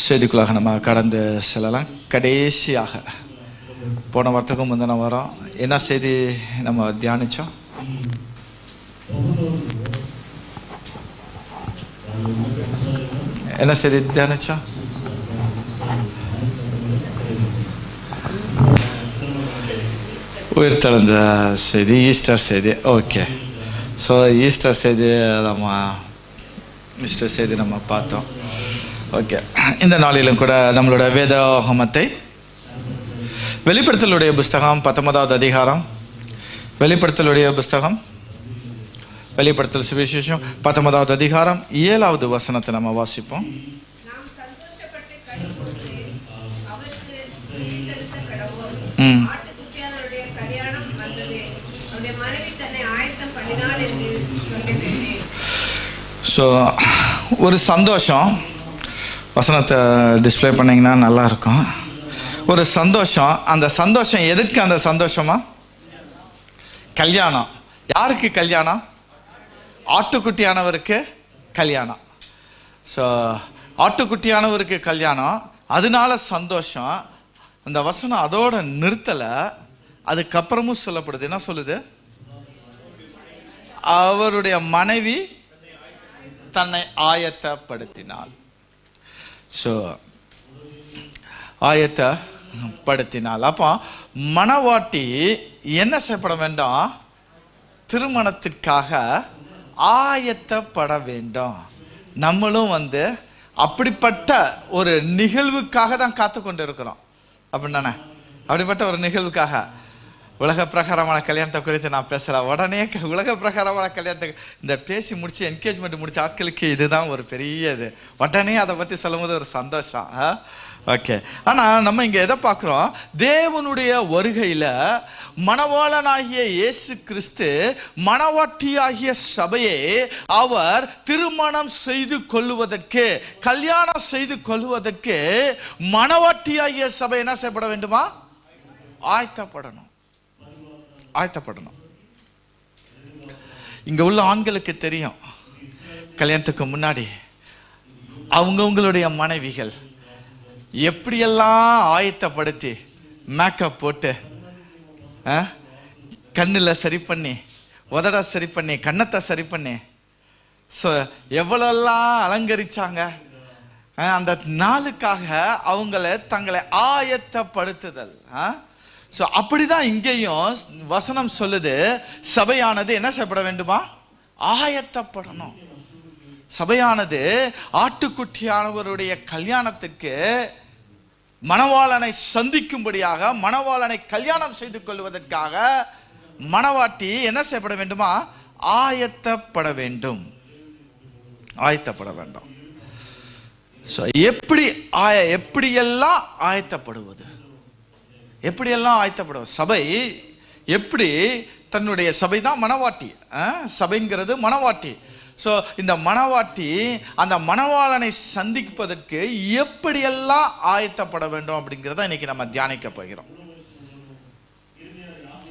செய்திக்குள்ளாக நம்ம கடந்து செல்லலாம். கடைசியாக போன வாரத்துக்கும் முந்தின வாரம் என்ன செய்தி நம்ம தியானித்தோம்? என்ன செய்தி தியானித்தோம்? உயிர்த்தெழுந்த செய்தி, ஈஸ்டர் செய்தி. ஓகே, ஸோ ஈஸ்டர் செய்தி நம்ம பார்த்தோம். ஓகே, இந்த நாளிலும் கூட நம்மளோட வேதாகமத்தை வெளிப்படுத்தலுடைய புஸ்தகம் 19வது அதிகாரம், வெளிப்படுத்தலுடைய புஸ்தகம், வெளிப்படுத்தல் சுவிசேஷம் 19வது அதிகாரம் 7வது வசனத்தை நம்ம வாசிப்போம். ஸோ ஒரு சந்தோஷம், வசனத்தை டிஸ்பிளே பண்ணிங்கன்னா நல்லாயிருக்கும். ஒரு சந்தோஷம், அந்த சந்தோஷம் எதுக்கு? அந்த சந்தோஷமா கல்யாணம். யாருக்கு கல்யாணம்? ஆட்டுக்குட்டியானவருக்கு கல்யாணம். ஸோ ஆட்டுக்குட்டியானவருக்கு கல்யாணம், அதனால சந்தோஷம். அந்த வசனம் அதோட நிறுத்தலை, அதுக்கப்புறமும் சொல்லப்படுது. என்ன சொல்லுது? அவருடைய மனைவி தன்னை ஆயத்தப்படுத்தினாள். ஸோ ஆயத்தப்படுத்தினாள். அப்போ மணவாட்டி என்ன செய்யப்பட வேண்டும்? திருமணத்திற்காக ஆயத்தப்பட வேண்டும். நம்மளும் அப்படிப்பட்ட ஒரு நிகழ்வுக்காக தான் காத்து கொண்டு இருக்கிறோம். அப்படின்னானே, அப்படிப்பட்ட ஒரு நிகழ்வுக்காக. உலக பிரகாரமான கல்யாணத்தை குறித்து நான் பேசலாம். உடனே உலக பிரகாரமான கல்யாணத்தை இந்த பேசி முடிச்சு என்கேஜ்மெண்ட் முடிச்ச ஆட்களுக்கு இதுதான் ஒரு பெரிய இது. உடனே அதை பற்றி சொல்லும் போது ஒரு சந்தோஷம். ஓகே, ஆனால் நம்ம இங்கே எதை பார்க்குறோம்? தேவனுடைய வருகையில் மணவாளனாகிய இயேசு கிறிஸ்து மணவாட்டியாகிய சபையை அவர் திருமணம் செய்து கொள்ளுவதற்கு, கல்யாணம் செய்து கொள்ளுவதற்கு மணவாட்டியாகிய சபை என்ன செய்யப்பட வேண்டுமா? ஆயத்தப்படணும். இங்க உள்ள ஆண்களுக்கு தெரியும், கல்யாணத்துக்கு முன்னாடி அவங்கவுங்களுடைய மனைவிகள் எப்படியெல்லாம் ஆயத்தப்படுத்தி மேக்கப் போட்டு, கண்ணில் சரி பண்ணி, உதட சரி பண்ணி, கன்னத்தை சரி பண்ணி, ஸோ எவ்வளோலாம் அலங்கரிச்சாங்க. அந்த நாளுக்காக அவங்கள தங்களை ஆயத்தப்படுத்துதல். ஸோ அப்படிதான் இங்கேயும் வசனம் சொல்லுது, சபையானது என்ன செய்யப்பட வேண்டுமா? ஆயத்தப்படணும். சபையானது ஆட்டுக்குட்டியானவருடைய கல்யாணத்துக்கு மணவாளனை சந்திக்கும்படியாக, மணவாளனை கல்யாணம் செய்து கொள்வதற்காக மணவாட்டி என்ன செய்யப்பட வேண்டுமா? ஆயத்தப்பட வேண்டும். ஆயத்தப்பட வேண்டும். ஸோ எப்படியெல்லாம் ஆயத்தப்படுவது? எப்படியெல்லாம் ஆயத்தப்படுவது? சபை எப்படி தன்னுடைய சபை தான் மணவாட்டி. சபைங்கிறது மணவாட்டி. ஸோ இந்த மணவாட்டி அந்த மணவாளனை சந்திப்பதற்கு எப்படியெல்லாம் ஆயத்தப்பட வேண்டும் அப்படிங்கிறத இன்னைக்கு நம்ம தியானிக்க போகிறோம்.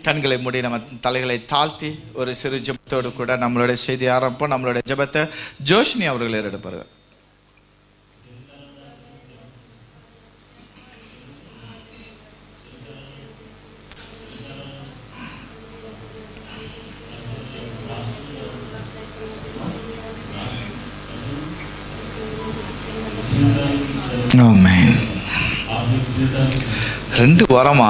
கண்களை மூடி நம்ம தலைகளை தாழ்த்தி ஒரு சிறு ஜெபத்தோடு கூட நம்மளுடைய செய்தி ஆரம்பிப்போம். நம்மளுடைய ஜெபத்தை ஜோஷினி அவர்கள் எடுப்பார்கள். ரெண்டு வாரமா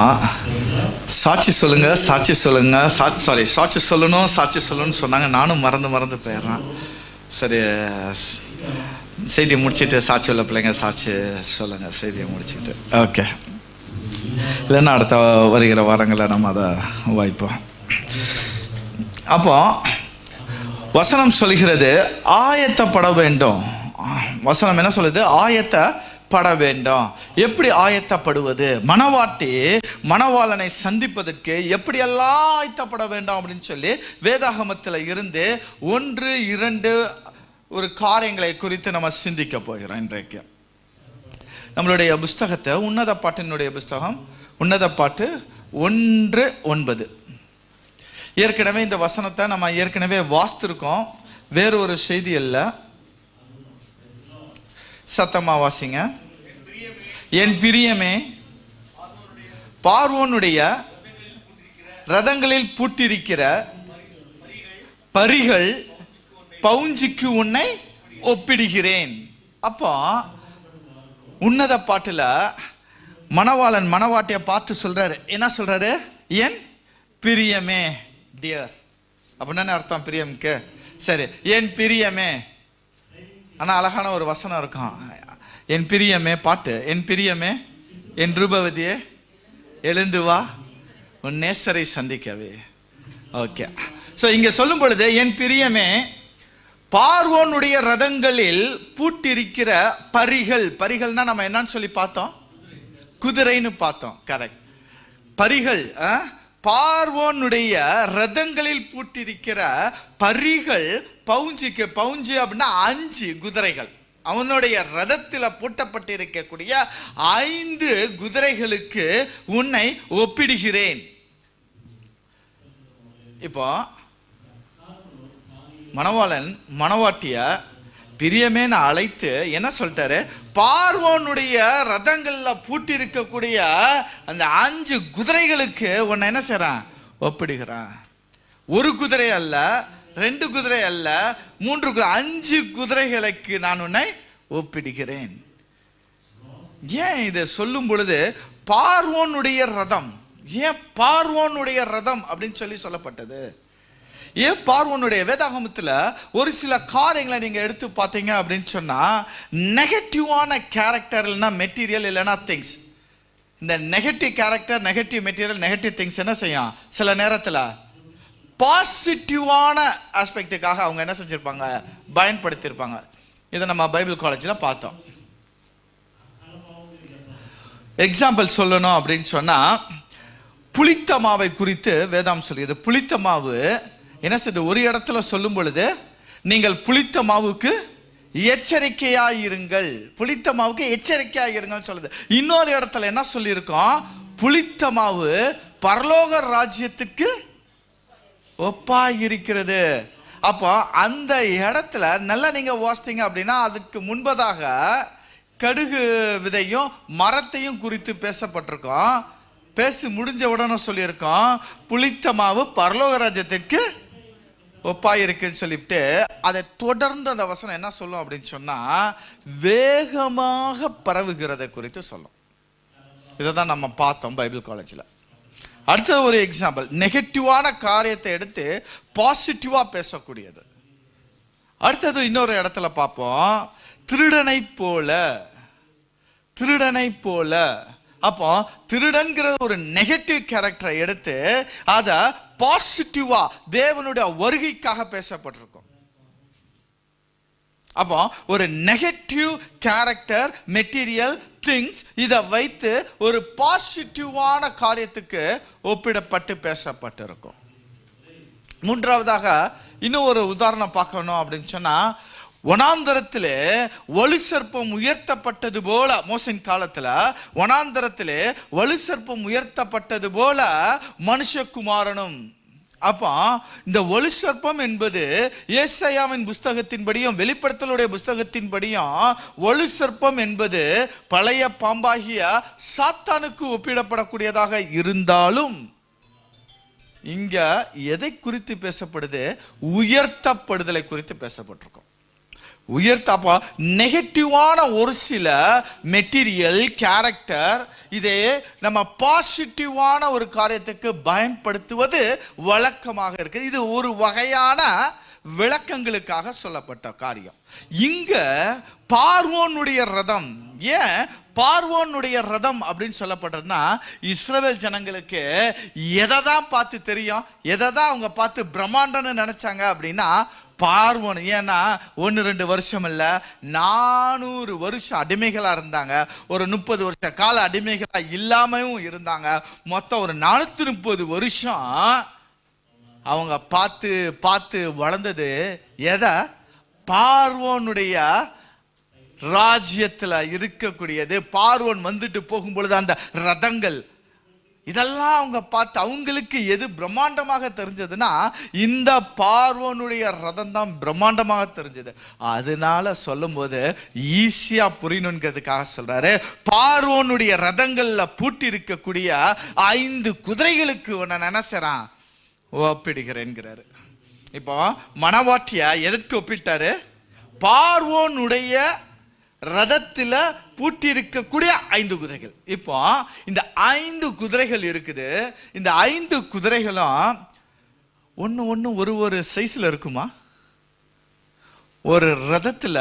சாட்சி சொல்லுங்க, சாட்சி சொல்லுங்க, சாட்சி சொல்லணும்னு சொன்னாங்க. நானும் மறந்து போயிடுறேன். சரி, செய்தி முடிச்சுட்டு சாட்சி உள்ள பிள்ளைங்க சாட்சி சொல்லுங்க, செய்தியை முடிச்சுட்டு. ஓகே, இல்லைன்னா அடுத்த வருகிற வாரங்களில் நம்ம அதை வாய்ப்போம். அப்போ வசனம் சொல்கிறது ஆயத்தப்பட வேண்டும். வசனம் என்ன சொல்லுது? ஆயத்தப்பட வேண்டும். எப்படி ஆயத்தப்படுவது? மணவாட்டி மணவாளனை சந்திப்பதற்கு எப்படியெல்லாம் ஆயத்தப்பட வேண்டும் அப்படின்னு சொல்லி வேதாகமத்தில் இருந்து 1-2 ஒரு காரியங்களை குறித்து நம்ம சிந்திக்க போகிறோம். இன்றைக்கு நம்மளுடைய புஸ்தகத்தை, உன்னத பாட்டினுடைய புஸ்தகம், உன்னத பாட்டு 1:9. ஏற்கனவே இந்த வசனத்தை நம்ம ஏற்கனவே வாசித்திருக்கோம், வேறு ஒரு செய்தி அல்ல. சத்தமா வாசிங்க. என் பிரியமே பார்வோனுடைய ரதங்களில் பூட்டிருக்கிற பரிகள் பவுஞ்சிக்கு உன்னை ஒப்பிடுகிறேன். அப்போ உன்னத பாட்டுல மணவாளன் மணவாட்டிய பார்த்து சொல்றாரு, என்ன சொல்றாரு? என் பிரியமே, டியர். அப்படின்னா அர்த்தம் பிரியம்க்கு. சரி, என் பிரியமே. ஆனா அழகான ஒரு வசனம் இருக்கும், என் பிரியமே பாட்டு. என் பிரியமே, என் ரூபவதியே எழுந்து வா உன் நேசரை சந்திக்கவே. ஓகே, ஸோ இங்க சொல்லும் பொழுது என் பிரியமே பார்வோனுடைய ரதங்களில் பூட்டிருக்கிற பரிகள். பரிகள்னா நம்ம என்னன்னு சொல்லி பார்த்தோம்? குதிரைன்னு பார்த்தோம். கரெக்ட். பரிகள், பார்வோனுடைய ரதங்களில் பூட்டிருக்கிற பரிகள் பவுஞ்சிக்கு, பவுஞ்சு அப்படின்னா 5 குதிரைகள். அவனுடைய ரதத்தில் பூட்டப்பட்டிருக்கக்கூடிய 5 குதிரைகளுக்கு உன்னை ஒப்பிடுகிறேன். இப்போ மணவாளன் மணவாட்டிய பிரியமேன்னு அழைத்து என்ன சொல்லிட்டாரு? பார்வோனுடைய ரதங்கள்ல பூட்டி இருக்கக்கூடிய அந்த 5 குதிரைகளுக்கு உன்னை என்ன செய்றான்? ஒப்பிடுகிறான். ஒரு குதிரை அல்ல, 2 குதிரை அல்ல, 3 குதிரை, 5 குதிரைகளுக்கு நான் உன்னை ஒப்பிடுகிறேன். ஏன் இதை சொல்லும் பொழுது பார்வோனுடைய ரதம், ஏன் பார்வோனுடைய ரதம் அப்படின்னு சொல்லப்பட்டது? ஏன் பார்வோனுடைய? வேதாகமத்தில் ஒரு சில காரியங்களை நீங்க எடுத்து பார்த்தீங்க அப்படின்னு சொன்னா, நெகட்டிவான கேரக்டர் இல்லைன்னா மெட்டீரியல் இல்லைன்னா திங்ஸ். இந்த negative character, negative material, negative things என்ன செய்யும்? சில நேரத்தில் பாசிட்டிவான ஆஸ்பெக்டுக்காக அவங்க என்ன செஞ்சிருப்பாங்க? பயன்படுத்தியிருப்பாங்க. இதை நம்ம பைபிள் காலேஜில் பார்த்தோம். எக்ஸாம்பிள் சொல்லணும் அப்படின்னு சொன்னா, புளித்த மாவை குறித்து வேதாம் சொல்லியது. புளித்த மாவு என்ன செய்யுது? ஒரு இடத்துல சொல்லும் பொழுது நீங்கள் புளித்த மாவுக்கு எச்சரிக்கையாயிருங்கள், புளித்த மாவுக்கு எச்சரிக்கையாயிருங்கள் சொல்லுது. இன்னொரு இடத்துல என்ன சொல்லியிருக்கோம்? புளித்த மாவு பரலோக ராஜ்யத்துக்கு ஒப்பாயிருக்கிறது. அப்போ அந்த இடத்துல நல்லா நீங்க வாசித்தீங்க அப்படின்னா, அதுக்கு முன்பதாக கடுகு விதையும் மரத்தையும் குறித்து பேசப்பட்டிருக்கோம். பேசி முடிஞ்ச உடனே சொல்லியிருக்கோம் புளித்த மாவு பரலோக ராஜ்யத்திற்கு ஒப்பாயிருக்குன்னு சொல்லிட்டு, அதை தொடர்ந்து அந்த வசனம் என்ன சொல்லும் அப்படின்னு சொன்னா, வேகமாக பரவுகிறதை குறித்து சொல்லும். இதை தான் நம்ம பார்த்தோம் பைபிள் காலேஜில். அடுத்தது ஒரு எக்ஸாம்பிள், நெகட்டிவான காரியத்தை எடுத்து பாசிட்டிவா பேசக்கூடியது. அடுத்தது இன்னொரு இடத்துல பார்ப்போம், திருடனை போல. திருடனை போல. அப்போ திருடன்கிற ஒரு நெகட்டிவ் கேரக்டரை எடுத்து அதை பாசிட்டிவா தேவனுடைய வருகைக்காக பேசப்பட்டிருக்கும். அப்போ ஒரு நெகட்டிவ் கேரக்டர், மெட்டீரியல், திங்ஸ், இதை வைத்து ஒரு பாசிட்டிவான காரியத்துக்கு ஒப்பிடப்பட்டு பேசப்பட்டிருக்கும். மூன்றாவதாக இன்னும் ஒரு உதாரணம் பார்க்கணும் அப்படின்னு சொன்னா, வனாந்தரத்திலே வலு சர்ப்பம் உயர்த்தப்பட்டது போல, மோசையின் காலத்துல வனாந்தரத்திலே வலு சர்ப்பம் உயர்த்தப்பட்டது போல மனுஷகுமாரனும். அப்போ இந்த வலு சர்ப்பம் என்பது ஏசாயாவின் புஸ்தகத்தின்படியும் வெளிப்படுத்தலுடைய புஸ்தகத்தின்படியும் வலு சர்ப்பம் என்பது பழைய பாம்பாகிய சாத்தானுக்கு ஒப்பிடப்படக்கூடியதாக இருந்தாலும், இங்க எதை குறித்து பேசப்படுது? உயர்த்தப்படுதலை குறித்து பேசப்பட்டிருக்கும். உயர்த்தப்போ நெகட்டிவான ஒரு சில மெட்டீரியல், கேரக்டர், இதே நம்ம பாசிட்டிவான ஒரு காரியத்துக்கு பயன்படுத்துவது வழக்கமாக இருக்கு. இது ஒரு வகையான விளக்கங்களுக்காக சொல்லப்பட்ட காரியம். இங்க பார்வோனுடைய ரதம், ஏன் பார்வோனுடைய ரதம் அப்படின்னு சொல்லப்பட்டதுன்னா, இஸ்ரவேல் ஜனங்களுக்கு எதை தான் பார்த்து தெரியும், எதை தான் அவங்க பார்த்து பிரம்மாண்டம்னு நினைச்சாங்க அப்படின்னா பார்வோன். ஏன்னா 1-2 வருஷம் இல்ல, 400 வருஷம் அடிமைகளா இருந்தாங்க. ஒரு 30 வருஷ கால அடிமைகளா இல்லாமையும் இருந்தாங்க. மொத்தம் ஒரு 430 வருஷம் அவங்க பார்த்து பார்த்து வளர்ந்தது எதை? பார்வோனுடைய ராஜ்யத்துல இருக்கக்கூடியது. பார்வோன் வந்துட்டு போகும் பொழுது அந்த ரதங்கள் இதெல்லாம் அவங்க பார்த்து அவங்களுக்கு எது பிரம்மாண்டமாக தெரிஞ்சதுன்னா இந்த பார்வோனுடைய ரதம் தான் பிரம்மாண்டமாக தெரிஞ்சது. அதனால சொல்லும் போது ஈஸியா புரியணுங்கிறதுக்காக சொல்றாரு, பார்வோனுடைய ரதங்கள்ல பூட்டி இருக்கக்கூடிய 5 குதிரைகளுக்கு நான் என்ன செய்றான் ஒப்பிடுகிறேன்கிறாரு. இப்போ மணவாட்டிய எதற்கு ஒப்பிட்டாரு? பார்வோனுடைய ரதத்துல பூட்டி இருக்கக்கூடிய 5 குதிரைகள். இப்போ இந்த 5 குதிரைகள் இருக்குது. இந்த 5 குதிரைகளும் ஒன்று ஒரு சைஸ்ல இருக்குமா? ஒரு ரதத்துல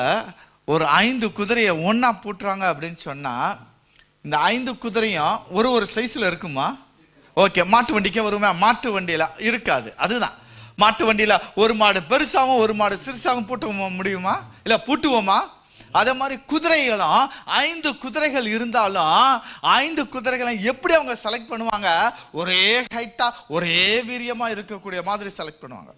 ஒரு 5 குதிரையை ஒன்னா பூட்டுறாங்க அப்படின்னு சொன்னா இந்த 5 குதிரையும் ஒரு சைஸ்ல இருக்குமா? ஓகே, மாட்டு வண்டிக்கே வருமா? மாட்டு வண்டியில இருக்காது. அதுதான், மாட்டு வண்டியில ஒரு மாடு பெருசாகவும் ஒரு மாடு சிறுசாகவும் பூட்ட முடியுமா? இல்ல பூட்டுவோமா? அதே மாதிரி குதிரைகளும் 5 குதிரைகள் இருந்தாலும் 5 குதிரைகளை எப்படி அவங்க செலக்ட் பண்ணுவாங்க? ஒரே ஹைட்டா ஒரே வீரியமா இருக்கக்கூடிய மாதிரி செலக்ட் பண்ணுவாங்க.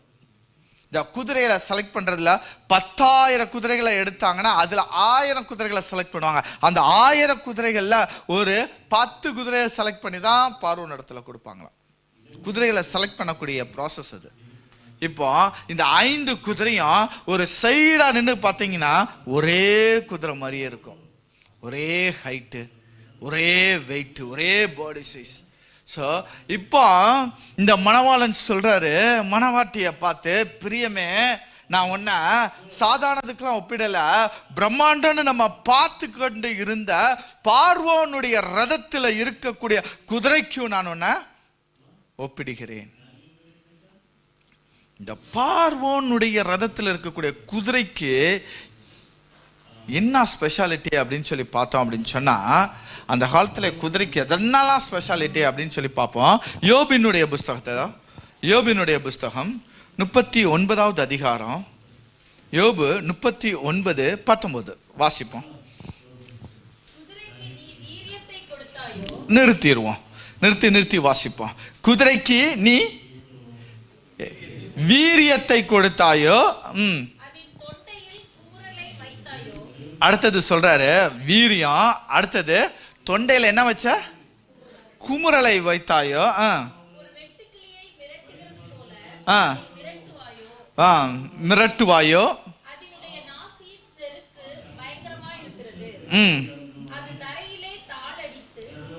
இந்த குதிரைகளை செலக்ட் பண்றதுல 10,000 குதிரைகளை எடுத்தாங்கன்னா அதுல 1000 குதிரைகளை செலக்ட் பண்ணுவாங்க. அந்த 1000 குதிரைகள்ல ஒரு 10 குதிரையை செலக்ட் பண்ணி தான் பார்வோன் இடத்துல கொடுப்பாங்களாம். குதிரைகளை செலக்ட் பண்ணக்கூடிய ப்ராசஸ் அது. இப்போ இந்த 5 குதிரையும் ஒரு சைடா நின்று பார்த்தீங்கன்னா ஒரே குதிரை மாதிரியே இருக்கும். ஒரே ஹைட்டு, ஒரே வெயிட், ஒரே பாடி சைஸ். ஸோ இப்போ இந்த மணவாளன் சொல்றாரு மணவாட்டியை பார்த்து, பிரியமே நான் ஒன்ன சாதாரணத்துக்கெல்லாம் ஒப்பிடல, பிரம்மாண்டம்னு நம்ம பார்த்து கொண்டு இருந்த பார்வோனுடைய ரதத்துல இருக்கக்கூடிய குதிரைக்கும் நான் ஒன்ன ஒப்பிடுகிறேன். இந்த பார்வோனுடைய ரதத்தில் இருக்கக்கூடிய குதிரைக்கு என்ன ஸ்பெஷாலிட்டி அப்படின்னு சொல்லி பார்த்தோம் அப்படின்னு சொன்னா, அந்த காலத்துல குதிரைக்கு எதனாலாம் ஸ்பெஷாலிட்டி அப்படின்னு சொல்லி பார்ப்போம். யோபினுடைய புஸ்தகம் 39வது அதிகாரம், யோபு 39:19 வாசிப்போம். நிறுத்தி வாசிப்போம். குதிரைக்கு நீ வீரியத்தை கொடுத்தாயோ, அடுத்தது சொல்றாரு வீரியம், அடுத்தது தொண்டையில என்ன வச்ச? குமுறலை வைத்தாயோ, மிரட்டுவாயோ,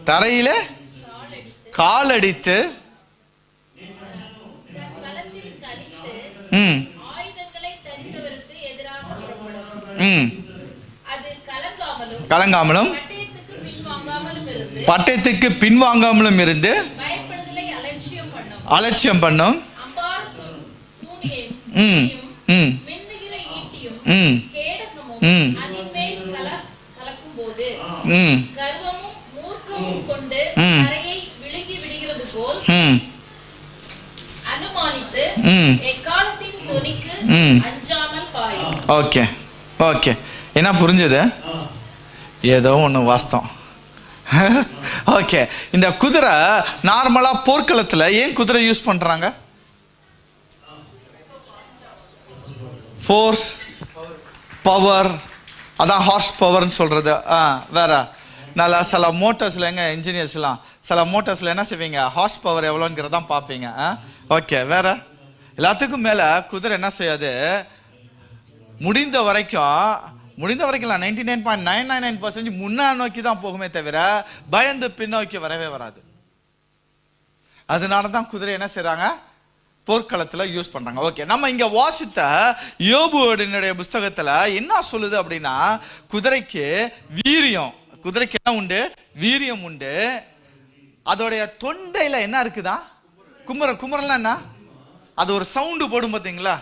தரையில காலடித்து கலங்காமலும் பட்டயத்துக்கு பின்வாங்காமலும் இருந்து அலட்சியம் பண்ணும். ஓகே ஓகே, என்ன புரிஞ்சது? ஏதோ ஒன்று வாஸ்தவம். ஓகே, இந்த குதிரை நார்மலா போர்க்களத்துல ஏன் குதிரை யூஸ் பண்றாங்க? ஃபோர்ஸ், பவர், அதான் ஹார்ஸ் பவர்னு சொல்றது. வேற நல்லா சில மோட்டார்ஸ்ல எங்க இன்ஜினியர்ஸ்லாம் சில மோட்டார்ஸ்ல என்ன செய்வீங்க? ஹார்ஸ் பவர் எவ்வளோங்கிறதான் பார்ப்பீங்க. ஓகே, வேற எல்லாத்துக்கும் மேல குதிரை என்ன செய்யாது? முடிந்த வரைக்கும் 99.999% முன்னா நோக்கி தான் போகுமே தவிர பயந்து பின்னோக்கி வரவே வராது. அதனால தான் குதிரை என்ன செய்றாங்க? போர்க்களத்துல யூஸ் பண்றாங்க. ஓகே, நம்ம இங்க வாசித்த யோபுடைய புஸ்தகத்துல என்ன சொல்லுது அப்படின்னா, குதிரைக்கு வீரியம், குதிரைக்கு என்ன உண்டு? வீரியம் உண்டு. அதோடைய தொண்டையில என்ன இருக்குதா? குமுறல்னா என்ன? அது ஒரு சவுண்டு போடும் பார்த்தீங்களா?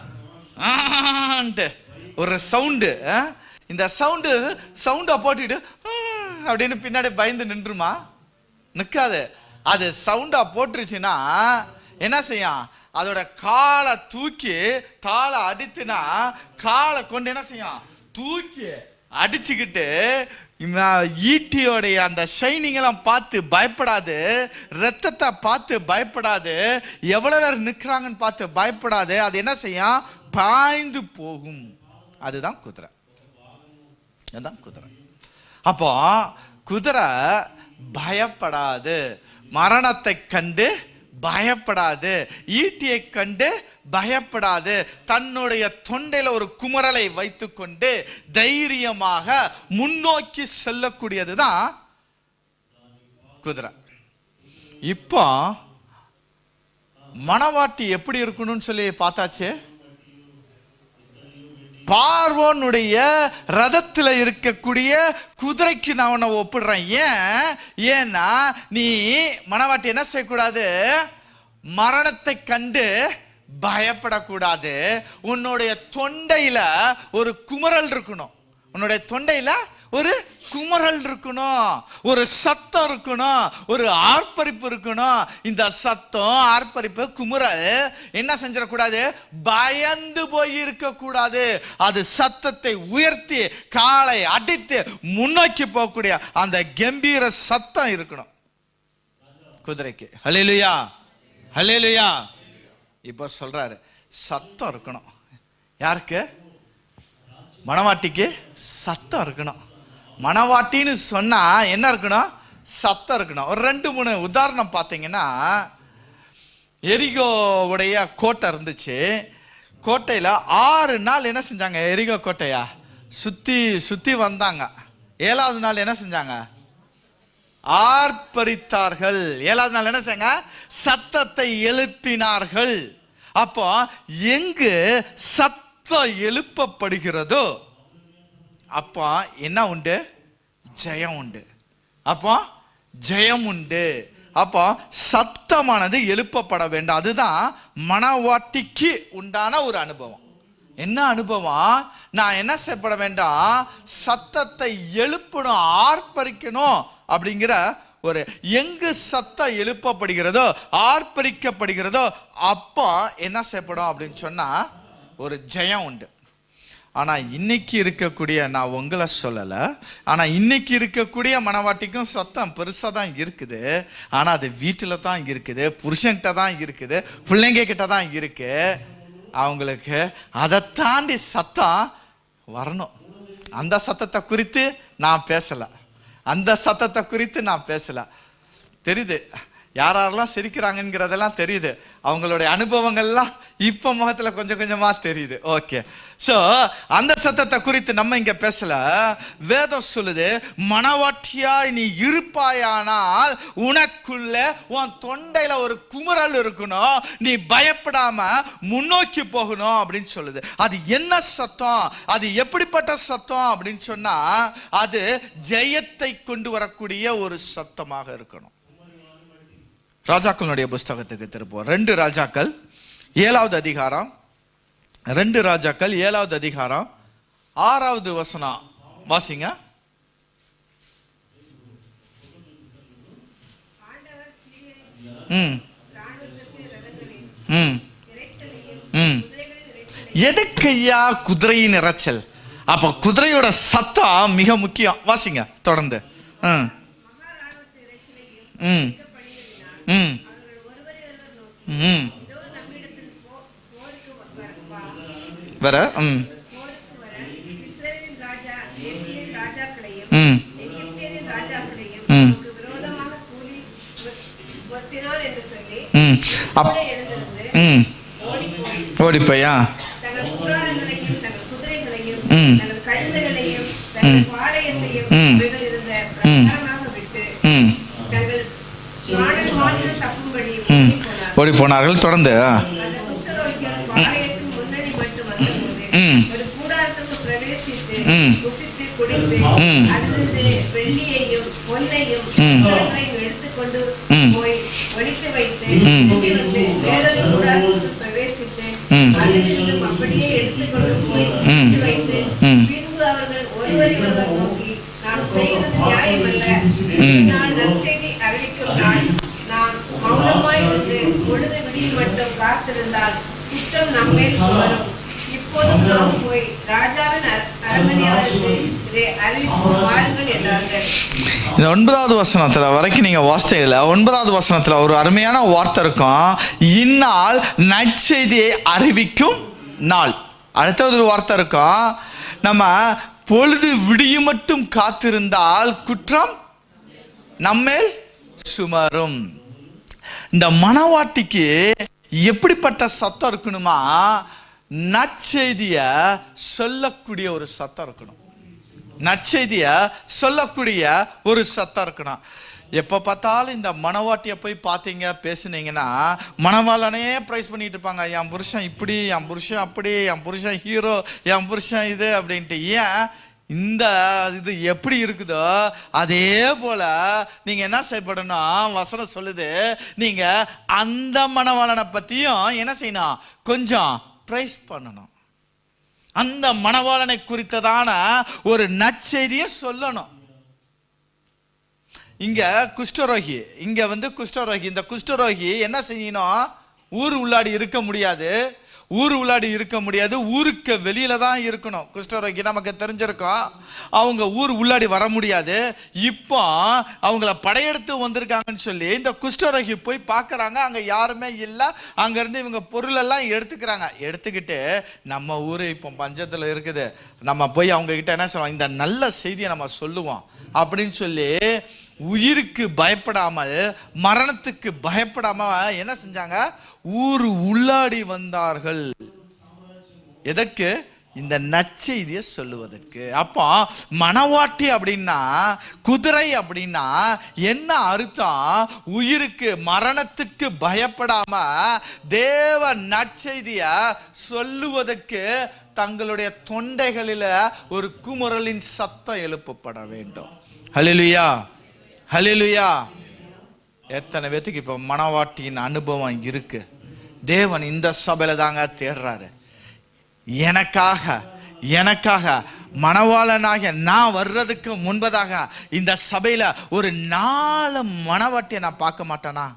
ஒரு சவுண்டு. இந்த சவுண்டை போட்டுட்டு அப்படின்னு பின்னாடி பயந்து நின்றுமா? நிற்காது. அது சவுண்டா போட்டுருச்சுன்னா என்ன செய்யும்? அதோட காலை தூக்கி தாளை அடித்துனா காலை கொண்டு என்ன செய்யும்? தூக்கி அடிச்சுக்கிட்டு ஈட்டியோடைய அந்த ஷைனிங் எல்லாம் பார்த்து பயப்படாது, ரத்தத்தை பார்த்து பயப்படாது, எவ்வளவு பேர் நிற்கிறாங்கன்னு பார்த்து பயப்படாது. அது என்ன செய்யும்? பாய்ந்து போகும். அதுதான் குதிரை. அதுதான் குதிரை. அப்போ குதிரை பயப்படாது. மரணத்தை கண்டு பயப்படாது, ஈட்டியை கண்டு பயப்படாது, தன்னுடைய தொண்டையில ஒரு குமரலை வைத்துக்கொண்டு தைரியமாக முன்னோக்கி செல்லக்கூடியதுதான் குதிரை. இப்போ மணவாட்டி எப்படி இருக்கணும்னு சொல்லி பார்த்தாச்சு. பார்வோனுடைய ரதத்துல இருக்கக்கூடிய குதிரைக்கு நான் உன்னை ஒப்பிடுறேன். ஏன்னா நீ மணவாட்டி என்ன செய்யக்கூடாது, மரணத்தை கண்டு பயப்படக்கூடாது. உன்னுடைய தொண்டையில ஒரு குமரல் இருக்கணும், உன்னுடைய தொண்டையில ஒரு குமரல் இருக்கணும், ஒரு சத்தம் இருக்கணும், ஒரு ஆர்ப்பரிப்பு இருக்கணும். இந்த சத்தம், ஆர்ப்பரிப்பு, குமுறல் என்ன செஞ்சிடக்கூடாது, பயந்து போய் இருக்க கூடாது. அது சத்தத்தை உயர்த்தி காலை அடித்து முன்னோக்கி போகக்கூடிய அந்த கம்பீர சத்தம் இருக்கணும் குதிரைக்கு. ஹல்லேலூயா, ஹல்லேலூயா. இப்போ சொல்றாரு சத்தம் இருக்கணும். யாருக்கு? மணவாட்டிக்கு சத்தம் இருக்கணும். மணவாட்டின்னு சொன்னா என்ன இருக்கணும், சத்தம் இருக்கணும். ஒரு 2-3 உதாரணம் பார்த்தீங்கன்னா, எரிகோவுடைய கோட்டை இருந்துச்சு. கோட்டையில 6 நாள் என்ன செஞ்சாங்க, எரிகோ கோட்டையா சுத்தி சுத்தி வந்தாங்க. 7வது நாள் என்ன செஞ்சாங்க, ஆர்ப்பரித்தார்கள். 7வது நாள் என்ன செஞ்சாங்க, சத்தத்தை எழுப்பினார்கள். அப்போ எங்கு சத்தம் எழுப்பப்படுகிறதோ அப்போ என்ன உண்டு, ஜெயம் உண்டு. அப்போ ஜெயம் உண்டு. அப்போ சத்தமானது எழுப்பப்பட வேண்டும். அதுதான் மணவாட்டிக்கு உண்டான ஒரு அனுபவம். என்ன அனுபவம், நான் என்ன செய்யப்பட வேண்டாம், சத்தத்தை எழுப்பணும், ஆர்ப்பரிக்கணும் அப்படிங்கிற ஒரு, எங்கு சத்தம் எழுப்பப்படுகிறதோ ஆர்ப்பரிக்கப்படுகிறதோ அப்போ என்ன செய்யப்படும் அப்படின்னு சொன்னா ஒரு ஜெயம் உண்டு. ஆனா இன்னைக்கு இருக்கக்கூடிய, நான் உங்களை சொல்லலை, ஆனா இன்னைக்கு இருக்கக்கூடிய மணவாட்டிக்கும் சத்தம் பெருசா தான் இருக்குது. ஆனா அது வீட்டுல தான் இருக்குது, புருஷன்கிட்ட தான் இருக்குது, பிள்ளைங்க கிட்ட தான் இருக்கு. அவங்களுக்கு அதை தாண்டி சத்தம் வரணும். அந்த சத்தத்தை குறித்து நான் பேசல, அந்த சத்தத்தை குறித்து நான் பேசல. தெரியுது யாரெல்லாம் சிரிக்கிறாங்கிறதெல்லாம் தெரியுது, அவங்களுடைய அனுபவங்கள்லாம் இப்ப முகத்துல கொஞ்சம் கொஞ்சமா தெரியுது. ஓகே, சோ அந்த சத்தத்தை குறித்து நம்ம இங்க பேசல. வேதம் சொல்லுது, மணவாட்டியாய் நீ இருப்பாயானால் உனக்குள்ள உன் தொண்டையில ஒரு குமரல் இருக்கணும், நீ பயப்படாம முன்னோக்கி போகணும் அப்படின்னு சொல்லுது. அது என்ன சத்தம், அது எப்படிப்பட்ட சத்தம் அப்படின்னு சொன்னா அது ஜெயத்தை கொண்டு வரக்கூடிய ஒரு சத்தமாக இருக்கணும். ராஜாக்களுடைய புஸ்தகத்துக்கு திருப்போம். 2 ராஜாக்கள் 7வது அதிகாரம், 2 ராஜாக்கள் 7வது அதிகாரம் 6வது வசனம் வாசிங்க. எதுக்கையா குதிரையின் இரைச்சல்? அப்ப குதிரையோட சத்தம் மிக முக்கியம். வாசிங்க தொடர்ந்து. வேற ஓடிப்பையா ஓடி போனார்கள். தொடர்ந்து இந்த 9வது வசனத்துல வரைக்கும் நீங்க வாசித்தீங்கல்ல, 9வது வசனத்துல ஒரு அருமையான வார்த்தை இருக்கும், இந்நாள் நற்செய்தியை அறிவிக்கும் நாள். அடுத்தது ஒரு வார்த்தை இருக்கும், நம்ம பொழுது விடியும் மட்டும் காத்திருந்தால் குற்றம் நம்மேல் சுமரும். இந்த மணவாட்டிக்கு எப்படிப்பட்ட சத்தம் இருக்கணுமா? நற்செய்திய சொல்லக்கூடிய ஒரு சத்தம் இருக்கணும். நற்செய்திய சொல்லக்கூடிய ஒரு சத்தம் இருக்கணும். எப்போ பார்த்தாலும் இந்த மணவாட்டியை போய் பார்த்தீங்க பேசுனீங்கன்னா மணவாளனே ப்ரைஸ் பண்ணிட்டு இருப்பாங்க. என் புருஷன் இப்படி, என் புருஷன் அப்படி, என் புருஷன் ஹீரோ, என் புருஷன் இது அப்படின்ட்டு. ஏன் இந்த இது எப்படி இருக்குதோ அதே போல நீங்க என்ன செய்யப்படணும்? வசனம் சொல்லுது, நீங்க அந்த மணவாளனை பத்தியும் என்ன செய்யணும்? கொஞ்சம் பிரைஸ் பண்ணணும். அந்த மணவாளனை குறித்ததான ஒரு நற்செய்தியை சொல்லணும். இங்க குஷ்டரோகி, குஷ்டரோகி, இந்த குஷ்டரோகி என்ன செய்யணும்? ஊர் உள்ளாடி இருக்க முடியாது, ஊருக்கு வெளியில தான் இருக்கணும். குஷ்டரோகி நமக்கு தெரிஞ்சிருக்கோம், அவங்க ஊர் உள்ளாடி வர முடியாது. இப்போ அவங்கள படையெடுத்து வந்திருக்காங்கன்னு சொல்லி இந்த குஷ்டரோகி போய் பார்க்கறாங்க. அங்க யாருமே இல்லை. அங்க இருந்து இவங்க பொருள் எல்லாம் எடுத்துக்கிறாங்க. எடுத்துக்கிட்டு நம்ம ஊரு இப்போ பஞ்சத்துல இருக்குது, நம்ம போய் அவங்க கிட்ட என்ன சொல்லுவோம்? இந்த நல்ல செய்தியை நம்ம சொல்லுவோம் அப்படின்னு சொல்லி உயிருக்கு பயப்படாமல், மரணத்துக்கு பயப்படாம என்ன செஞ்சாங்க? ஊர் உள்ளாடி வந்தார்கள். எதற்கு? இந்த நற்செய்தியை சொல்லுவதற்கு. அப்போ மணவாட்டி அப்படின்னா, குதிரை அப்படின்னா என்ன அர்த்தம்? உயிருக்கு மரணத்துக்கு பயப்படாம தேவ நற்செய்திய சொல்லுவதற்கு தங்களுடைய தொண்டைகளில ஒரு குமுறலின் சத்தம் எழுப்பப்பட வேண்டும். ஹல்லேலூயா, ஹல்லேலூயா. எத்தனை பேத்துக்கு இப்போ மணவாட்டியின் அனுபவம் இருக்கு? தேவன் இந்த சபையில தாங்க தேடுறாரு. எனக்காக மணவாளனாக நான் வர்றதுக்கு முன்பதாக இந்த சபையில ஒரு 4 மணவாட்டியை நான் பார்க்க மாட்டேனா?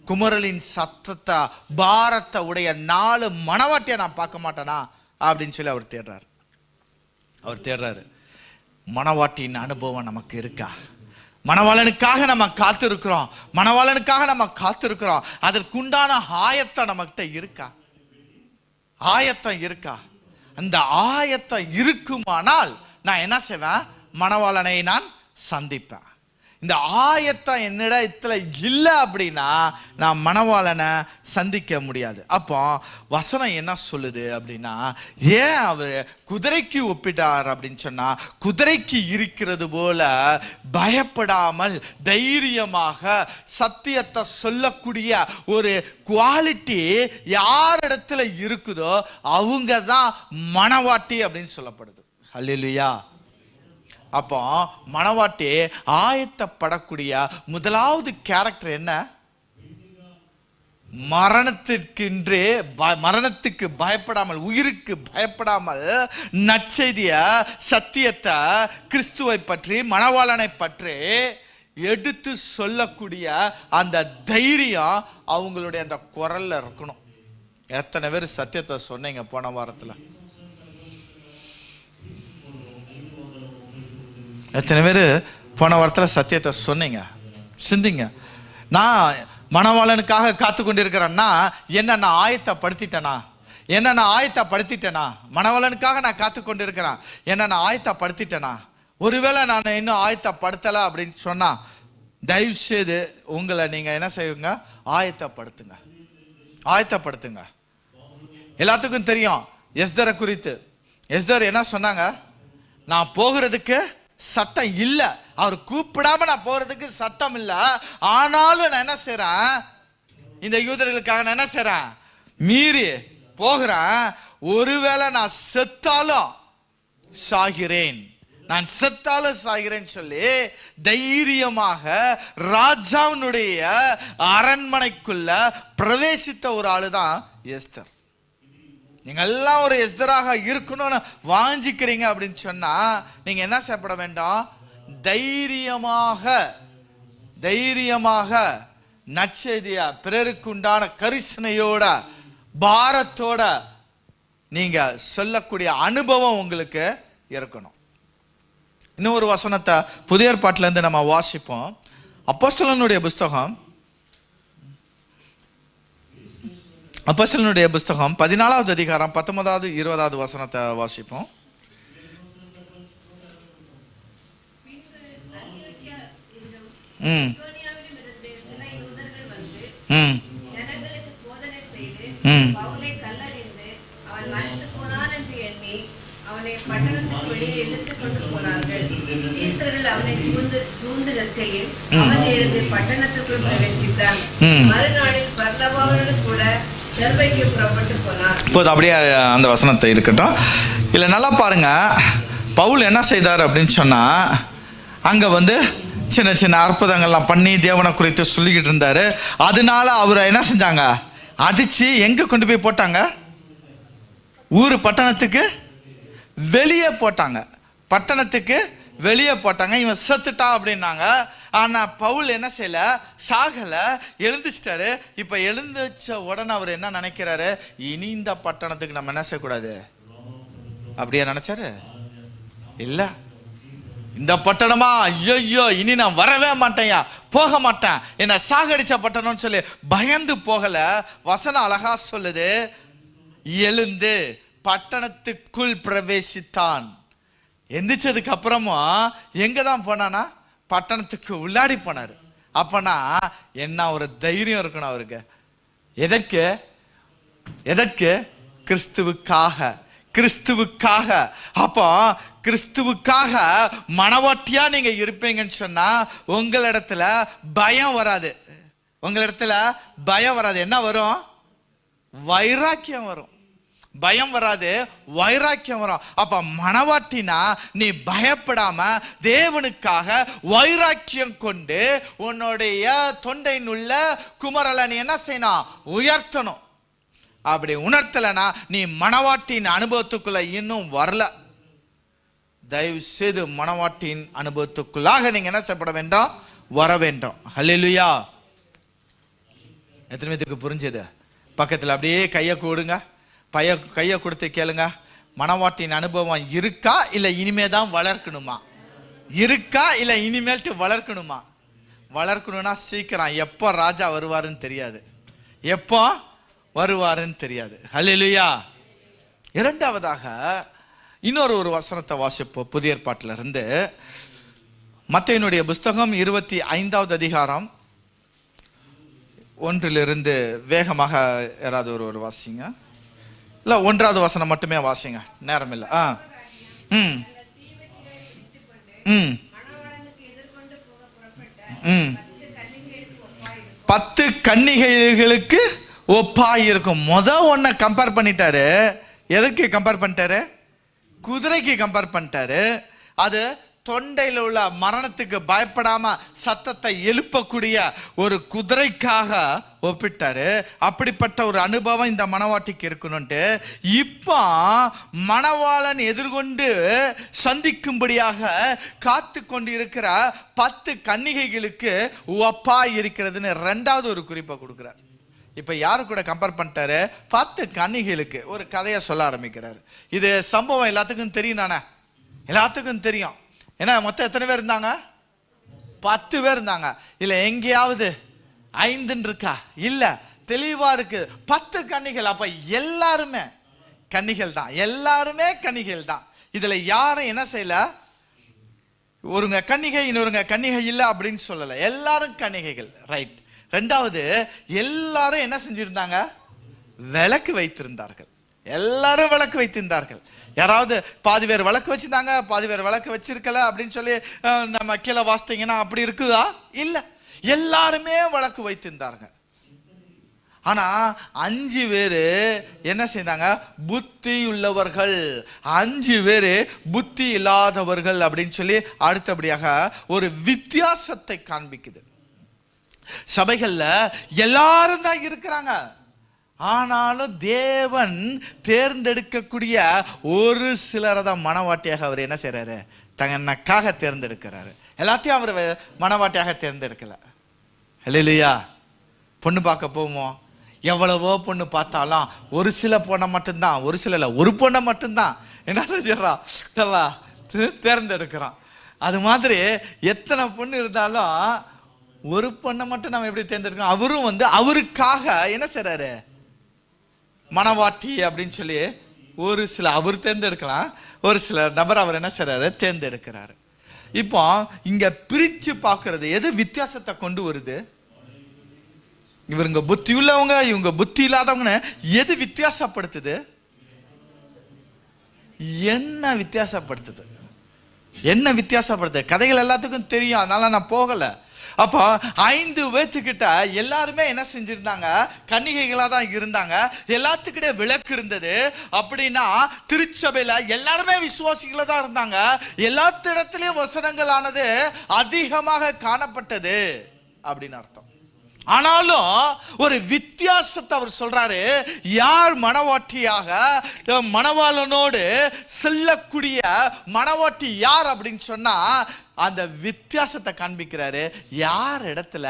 குமரலின் சத்தத்தை, பாரத்தை உடைய 4 மணவாட்டியை நான் பார்க்க மாட்டேனா அப்படின்னு சொல்லி அவர் தேடுறாரு. மணவாட்டியின் அனுபவம் நமக்கு இருக்கா? மணவாளனுக்காக நம்ம காத்திருக்கிறோம். அதற்குண்டான ஆயத்தம் நம்மகிட்ட இருக்கா? ஆயத்தம் இருக்கா? அந்த ஆயத்தம் இருக்குமானால் நான் என்ன செய்வேன்? மணவாளனை நான் சந்திப்பேன். இந்த ஆயத்தம் என்னிடத்துல இல்லை அப்படின்னா நான் மணவாளனை சந்திக்க முடியாது. அப்போ வசனம் என்ன சொல்லுது அப்படின்னா, ஏன் அவர் குதிரைக்கு ஒப்பிட்டார் அப்படின்னு சொன்னா, குதிரைக்கு இருக்கிறது போல பயப்படாமல் தைரியமாக சத்தியத்தை சொல்லக்கூடிய ஒரு குவாலிட்டி யாரிடத்துல இருக்குதோ அவங்க தான் மணவாட்டி அப்படின்னு சொல்லப்படுது. அல்லேலூயா. அப்போ மணவாட்டி ஆயத்தப்படக்கூடிய முதலாவது கேரக்டர் என்ன? மரணத்துக்கு பயப்படாமல், உயிருக்கு பயப்படாமல் நற்செய்திய, சத்தியத்தை, கிறிஸ்துவை பற்றி, மணவாளனை பற்றி எடுத்து சொல்லக்கூடிய அந்த தைரியம் அவங்களுடைய அந்த குரல்ல இருக்கணும். எத்தனை பேர் சத்தியத்தை சொன்னீங்க போன வாரத்துல? எத்தனை பேர் போன வாரத்தில் சத்தியத்தை சொன்னீங்க, சிந்திங்க? நான் மணவாளனுக்காக காத்து கொண்டிருக்கிறேன்னா என்ன நான் ஆயத்தப்படுத்திட்டேனா? மணவாளனுக்காக நான் காத்து கொண்டிருக்கிறேன், என்ன நான் ஆயத்தப்படுத்திட்டேனா? ஒருவேளை நான் இன்னும் ஆயத்தப்படுத்தலை அப்படின்னு சொன்னா தயவு செய்து உங்களை நீங்க என்ன செய்யுங்க? ஆயத்தப்படுத்துங்க. எல்லாத்துக்கும் தெரியும் எஸ்தரை குறித்து. எஸ்தர் என்ன சொன்னாங்க? நான் போகிறதுக்கு சட்டம் இல்லை, அவர் கூப்பிடாம நான் போறதுக்கு சட்டம் இல்லை, ஆனாலும் நான் என்ன செய்றேன்? இந்த யூதர்களுக்காக நான் என்ன செய்றேன்? மீறி போகிறேன். ஒருவேளை நான் செத்தாலும் சாகிறேன் சொல்லி தைரியமாக ராஜாவினுடைய அரண்மனைக்குள்ள பிரவேசித்த ஒரு ஆளுதான் எஸ்தர். நீங்க எல்லாம் ஒரு எஸ்தராக இருக்கணும்னு வாஞ்சிக்கிறீங்க அப்படின்னு சொன்னா நீங்க என்ன செய்யப்பட வேண்டும்? தைரியமாக நற்செய்தியா, பிறருக்கு உண்டான கரிசனையோட, பாரத்தோட நீங்க சொல்லக்கூடிய அனுபவம் உங்களுக்கு இருக்கணும். இன்னொரு வசனத்தை புதிய ஏற்பாட்டில இருந்து நம்ம வாசிப்போம். அப்போஸ்தலனுடைய புஸ்தகம் 14வது அதிகாரம் 19வது 20வது வசனத்தை வாசிப்போம். ம் ம் ம் அவனை பட்டணத்துக்கு வெளியே இழுத்துக் கொண்டு போனார்கள். சீசர்கள் அவனை சூழ்ந்து நிற்கையில் அவன் எழுந்து பட்டணத்துக்குள் பிரவேசித்தான். மறுநாளில் பர்னபாவோடு கூட தெர்பைக்கு புறப்பட்டு போனான். இப்போது அப்படியே அந்த வசனத்தை இருக்கட்டும். இல்லை நல்லா பாருங்க, பவுல் என்ன செய்தார் அப்படின்னு சொன்னா, அங்க வந்து சின்ன சின்ன அற்புதங்கள்லாம் பண்ணி தேவனை குறித்து சொல்லிக்கிட்டு இருந்தாரு. அதனால அவரை என்ன செஞ்சாங்க, அடிச்சு எங்க கொண்டு போய் போட்டாங்க, ஊரு பட்டணத்துக்கு வெளியே போட்டாங்க. பட்டணத்துக்கு வெளியே போட்டாங்க. இவன் செத்துட்டா அப்படின்னாங்க. ஆனா பவுல் என்ன செய்யல, சாகல, எழுந்துச்சிட்டாரு. இப்ப எழுந்துச்ச உடனே அவர் என்ன நினைக்கிறாரு, இனி இந்த பட்டணத்துக்கு நம்ம என்ன செய்யக்கூடாது அப்படியே நினைச்சாரு. இல்ல, இந்த பட்டணமா, ஐயோ இனி நான் வரவே மாட்டேயா, போக மாட்டேன், என்ன சாகடிச்ச பட்டணம்னு சொல்லி பயந்து போகல. வசனம் அழகா சொல்லுது, எழுந்து பட்டணத்துக்குள் பிரவேசித்தான். எந்திரிச்சதுக்கு அப்புறமா எங்க தான் போனானா, பட்டணத்துக்கு உள்ளாடி போனாரு. அப்பனா என்ன ஒரு தைரியம் இருக்கணும் அவருக்கு. எதற்கு எதற்கு கிறிஸ்துவுக்காக, கிறிஸ்துவுக்காக. அப்போ கிறிஸ்துவுக்காக மனவாட்டியா நீங்க இருப்பீங்கன்னு சொன்னா உங்களிடத்துல பயம் வராது. உங்களிடத்துல பயம் வராது. என்ன வரும், வைராக்கியம் வரும். பயம் வராது, வைராக்கியம் வரும். அப்ப மனவாட்டினா நீ பயப்படாம தேவனுக்காக வைராக்கியம் கொண்டு உன்னுடைய தொண்டையின் உள்ள குமரலை நீ என்ன செய்யணும், உயர்த்தணும். அப்படி உணர்த்தலைன்னா நீ மனவாட்டின் அனுபவத்துக்குள்ள இன்னும் வரல. தயவு செய்து மனவாட்டின் அனுபவத்துக்குள்ளாக நீங்க என்ன செய்யப்பட வேண்டும், வர வேண்டும். ஹல்லேலூயா. எத்தனை பேருக்கு புரிஞ்சது? பக்கத்தில் அப்படியே கையை கூடுங்க, கையை கொடுத்து கேளுங்க, மனவாட்டின் அனுபவம் இருக்கா இல்ல இனிமே தான் வளர்க்கணுமா? இருக்கா இல்ல இனிமேல்ட்டு வளர்க்கணுமா? வளர்க்கணும்னா சீக்கிரம், எப்போ ராஜா வருவாருன்னு தெரியாது, எப்போ வருவாருன்னு தெரியாது. ஹல்லேலூயா. இரண்டாவதாக இன்னொரு வசனத்தை வாசிப்போம். புதிய ஏற்பாட்டில இருந்து மத்தேயுனுடைய புஸ்தகம் 25வது அதிகாரம் 1 வேகமாக யாராவது ஒரு வாசிங்க. இல்ல 1வது வசனம் மட்டுமே வாசிங்க, நேரம் இல்லை. ம் ம் 10 கன்னிகைகளுக்கு ஒப்பாய் இருக்கும். ஒன்ன கம்பேர் பண்ணிட்டாரு. எதற்கு கம்பேர் பண்ணிட்டாரு? குதிரைக்கு கம்பேர் பண்ணிட்டாரு. அது தொண்டையில் உள்ள மரணத்துக்கு பயப்படாம சத்தத்தை எழுப்பக்கூடிய ஒரு குதிரைக்காக ஒப்பிட்டாரு. அப்படிப்பட்ட ஒரு அனுபவம் இந்த மணவாட்டிக்கு இருக்கணும்ட்டு இப்போ மணவாளன் எதிர்கொண்டு சந்திக்கும்படியாக காத்து கொண்டு இருக்கிற 10 கன்னிகைகளுக்கு ஒப்பா இருக்கிறதுன்னு 2வது ஒரு குறிப்பை கொடுக்கிறார். இப்ப யாரு கூட கம்பேர் பண்ணிட்டாரு? 10 கன்னிகைகளுக்கு ஒரு கதையை சொல்ல ஆரம்பிக்கிறாரு. இது சம்பவம் எல்லாத்துக்கும் தெரியும் தானே, எல்லாத்துக்கும் தெரியும். ஏன்னா மொத்தம் எத்தனை பேர் இருந்தாங்க? 10 பேர் இருந்தாங்க. இல்ல எங்கேயாவது 5 இருக்கா? இல்ல, தெளிவா இருக்கு 10 கன்னிகள். அப்ப எல்லாருமே கன்னிகள் தான், எல்லாருமே கன்னிகள் தான். இதுல யாரும் என்ன செய்யல, ஒருங்க கன்னிகை இன்னொருங்க கன்னிகை இல்ல அப்படின்னு சொல்லல, எல்லாரும் கன்னிகைகள். ரைட். 2வது எல்லாரும் என்ன செஞ்சிருந்தாங்க, விளக்கு வைத்திருந்தார்கள். எல்லாரும் விளக்கு வைத்திருந்தார்கள். யாராவது பாதி பேர் விளக்கு வச்சிருந்தாங்க, பாதி பேர் விளக்கு வச்சிருக்கல அப்படின்னு சொல்லி நம்ம கீழே வாசித்தீங்கன்னா அப்படி இருக்குதா? இல்ல, எல்லாருமே விளக்கு வைத்திருந்தாங்க. ஆனா 5 பேரு என்ன செய்தாங்க, புத்தி உள்ளவர்கள், 5 பேரு புத்தி இல்லாதவர்கள் அப்படின்னு சொல்லி அடுத்தபடியாக ஒரு வித்தியாசத்தை காண்பிக்குது. சபைகள்ல எல்லாரும் தான் இருக்கிறாங்க, ஆனாலும் தேவன் தேர்ந்தெடுக்கக்கூடிய ஒரு சிலரை தான் மனவாட்டியாக அவர் என்ன செய்யறாரு, தனக்காக தேர்ந்தெடுக்கிறாரு. எல்லாத்தையும் அவர் மனவாட்டியாக தேர்ந்தெடுக்கல. ஹல்லேலூயா. பொண்ணு பார்க்க போவோம், எவ்வளவோ பொண்ணு பார்த்தாலும் ஒரு சில பொண்ணை மட்டும்தான், ஒரு சில ஒரு பொண்ணை மட்டும்தான் என்ன செய்யறான், தேர்ந்தெடுக்கிறான். அது மாதிரி எத்தனை பொண்ணு இருந்தாலும் ஒரு பொண்ணை மட்டும் நம்ம எப்படி தேர்ந்தெடுக்கிறோம்? அவரும் வந்து அவருக்காக என்ன செய்யறாரு, மனவாட்டி அப்படின்னு சொல்லி ஒரு சில அவர் தேர்ந்தெடுக்கலாம், ஒரு சில நபர் அவர் என்ன செய்யறாரு, தேர்ந்தெடுக்கிறாரு. இப்போ இங்க பிரிச்சு பார்க்கிறது எது வித்தியாசத்தை கொண்டு வருது? இவங்க புத்தி உள்ளவங்க, இவங்க புத்தி இல்லாதவங்க, எது வித்தியாசப்படுத்துது? என்ன வித்தியாசப்படுத்துது? என்ன வித்தியாசப்படுத்துது? கதைகள் எல்லாத்துக்கும் தெரியும், அதனால நான் போகல. அப்போ 5 பேத்துக்கிட்ட எல்லாருமே என்ன செஞ்சிருந்தாங்க? கன்னிகைகளா தான் இருந்தாங்க. எல்லாத்துக்கிட்டே விளக்கு இருந்தது. அப்படின்னா திருச்சபையில எல்லாருமே விசுவாசிகளா தான் இருந்தாங்க. எல்லாத்திடத்திலையும் வசனங்களானது அதிகமாக காணப்பட்டது அப்படின்னு அர்த்தம். ஆனாலும் ஒரு வித்தியாசத்தை அவர் சொல்றாரு. யார் மணவாட்டியாக மணவாளனோடு செல்லக்கூடிய மணவாட்டி யார் அப்படின்னு சொன்னா அந்த வித்தியாசத்தை காண்பிக்கிறாரு. யார் இடத்துல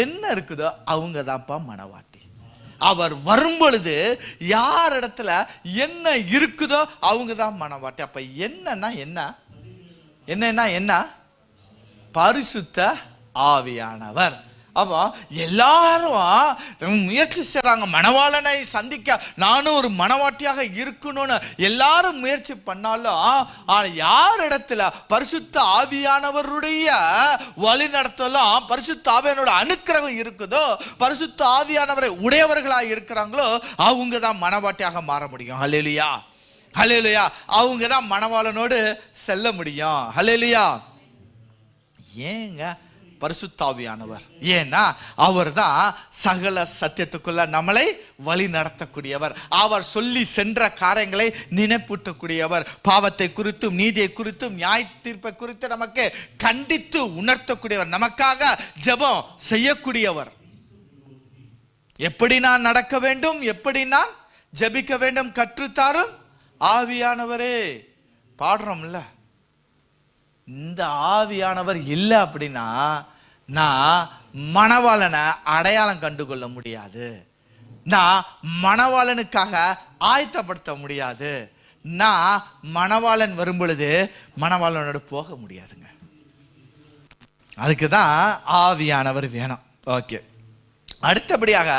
என்ன இருக்குதோ அவங்க தான்ப்பா மணவாட்டி. அவர் வரும் பொழுது யார் இடத்துல என்ன இருக்குதோ அவங்க தான் மணவாட்டி. அப்ப என்னன்னா என்ன பரிசுத்த ஆவியானவர். அப்போ எல்லாரும் முயற்சி செய்றாங்க மணவாளனை சந்திக்க. நானும் ஒரு மணவாட்டியாக இருக்கணும்னு எல்லாரும் முயற்சி பண்ணாலும் யார் இடத்துல பரிசுத்த ஆவியானவருடைய வழி நடத்தலாம், பரிசுத்த ஆவியானோட அனுக்கிரகம் இருக்குதோ, பரிசுத்த ஆவியானவரை உடையவர்களாக இருக்கிறாங்களோ அவங்க தான் மணவாட்டியாக மாற முடியும். ஹல்லேலூயா, ஹல்லேலூயா. அவங்க தான் மணவாளனோடு செல்ல முடியும். ஹல்லேலூயா. ஏங்க பரிசுத்தாவியானவர்? ஏன்னா அவர் தான் சகல சத்தியத்துக்குள்ள நம்மளை வழி நடத்தக்கூடியவர். அவர் சொல்லி சென்ற காரியங்களை நினைப்பூட்டக்கூடியவர். பாவத்தை குறித்தும் நீதியை குறித்தும் நியாய தீர்ப்பை குறித்து நமக்கு கண்டித்து உணர்த்தக்கூடியவர். நமக்காக ஜெபம் செய்யக்கூடியவர். எப்படி நான் நடக்க வேண்டும், எப்படி நான் ஜெபிக்க வேண்டும் கற்றுத்தாரும் ஆவியானவரே. பாடுறோம்ல, இந்த ஆவியானவர் இல்லை அப்படின்னா நான் மணவாளனை அடையாளம் கண்டுகொள்ள முடியாது, நான் மணவாளனுக்காக ஆயத்தப்படுத்த முடியாது, நான் மணவாளன் வரும் பொழுது மணவாளனோடு போக முடியாதுங்க. அதுக்கு தான் ஆவியானவர் வேணும். ஓகே, அடுத்தபடியாக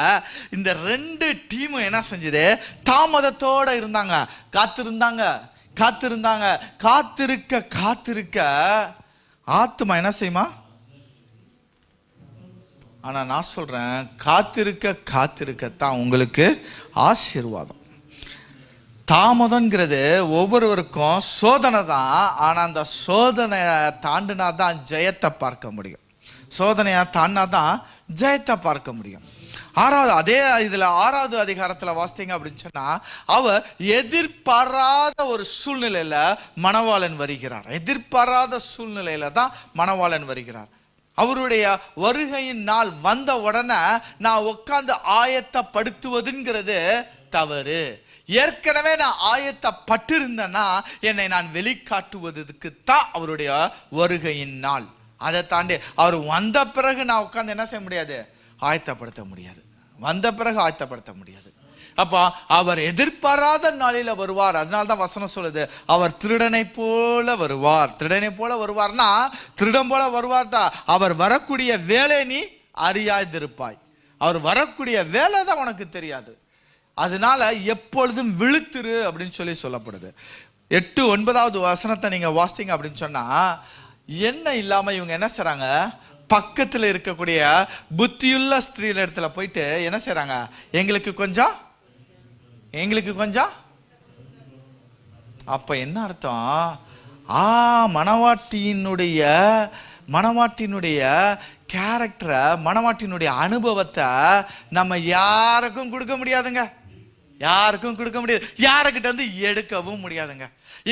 இந்த 2 டீமும் என்ன செஞ்சது? தாமதத்தோட இருந்தாங்க, காத்திருக்க ஆத்துமா என்ன செய்யுமா? ஆனா நான் சொல்றேன், காத்திருக்கத்தான் உங்களுக்கு ஆசீர்வாதம். தாமதம்ங்கிறது ஒவ்வொருவருக்கும் சோதனை தான். ஆனா அந்த சோதனையை தாண்டினா தான் ஜெயத்தை பார்க்க முடியும். சோதனையை தாண்டினா தான் ஜெயத்தை பார்க்க முடியும். அதே இதுல 6வது அதிகாரத்துல வாசித்தீங்க அப்படின்னு சொன்னா, அவர் எதிர்பாராத ஒரு சூழ்நிலையில மணவாளன் வருகிறார். எதிர்பாராத சூழ்நிலையில தான் மணவாளன் வருகிறார். அவருடைய வருகையின் நாள் வந்த உடனே நான் உட்கார்ந்து ஆயத்தப்படுத்துவதுங்கிறது தவறு. ஏற்கனவே நான் ஆயத்தப்பட்டிருந்தேன்னா என்னை நான் வெளிக்காட்டுவதற்கு தான் அவருடைய வருகையின் நாள். அதை தாண்டி அவர் வந்த பிறகு நான் உட்கார்ந்து என்ன செய்ய முடியாது? ஆயத்தப்படுத்த முடியாது. வந்த பிறகு ஆயத்தப்படுத்த முடியாது. அப்போ அவர் எதிர்பாராத நாளில வருவார். அதனால்தான் வசனம் சொல்லுது, அவர் திருடனை போல வருவார். திருடனை போல வருவார்னா திருடன் போல வருவார்டா. அவர் வரக்கூடிய வேலை நீ அறியாதிருப்பாய். அவர் வரக்கூடிய வேலை தான் உனக்கு தெரியாது. அதனால எப்பொழுதும் விழுத்திரு அப்படின்னு சொல்லப்படுது. 8-9வது வசனத்தை நீங்க வாசித்தீங்க அப்படின்னு சொன்னா, என்ன இல்லாம இவங்க என்ன செய்றாங்க? பக்கத்தில் இருக்கக்கூடிய புத்தியுள்ள ஸ்திரீல இடத்துல போயிட்டு என்ன செய்றாங்க? எங்களுக்கு கொஞ்சம். அப்ப என்ன அர்த்தம்? மணவாட்டியினுடைய கேரக்டரை, மணவாட்டியினுடைய அனுபவத்தை நம்ம யாருக்கும் கொடுக்க முடியாதுங்க. யாருக்கிட்ட வந்து எடுக்கவும் முடியாதுங்க.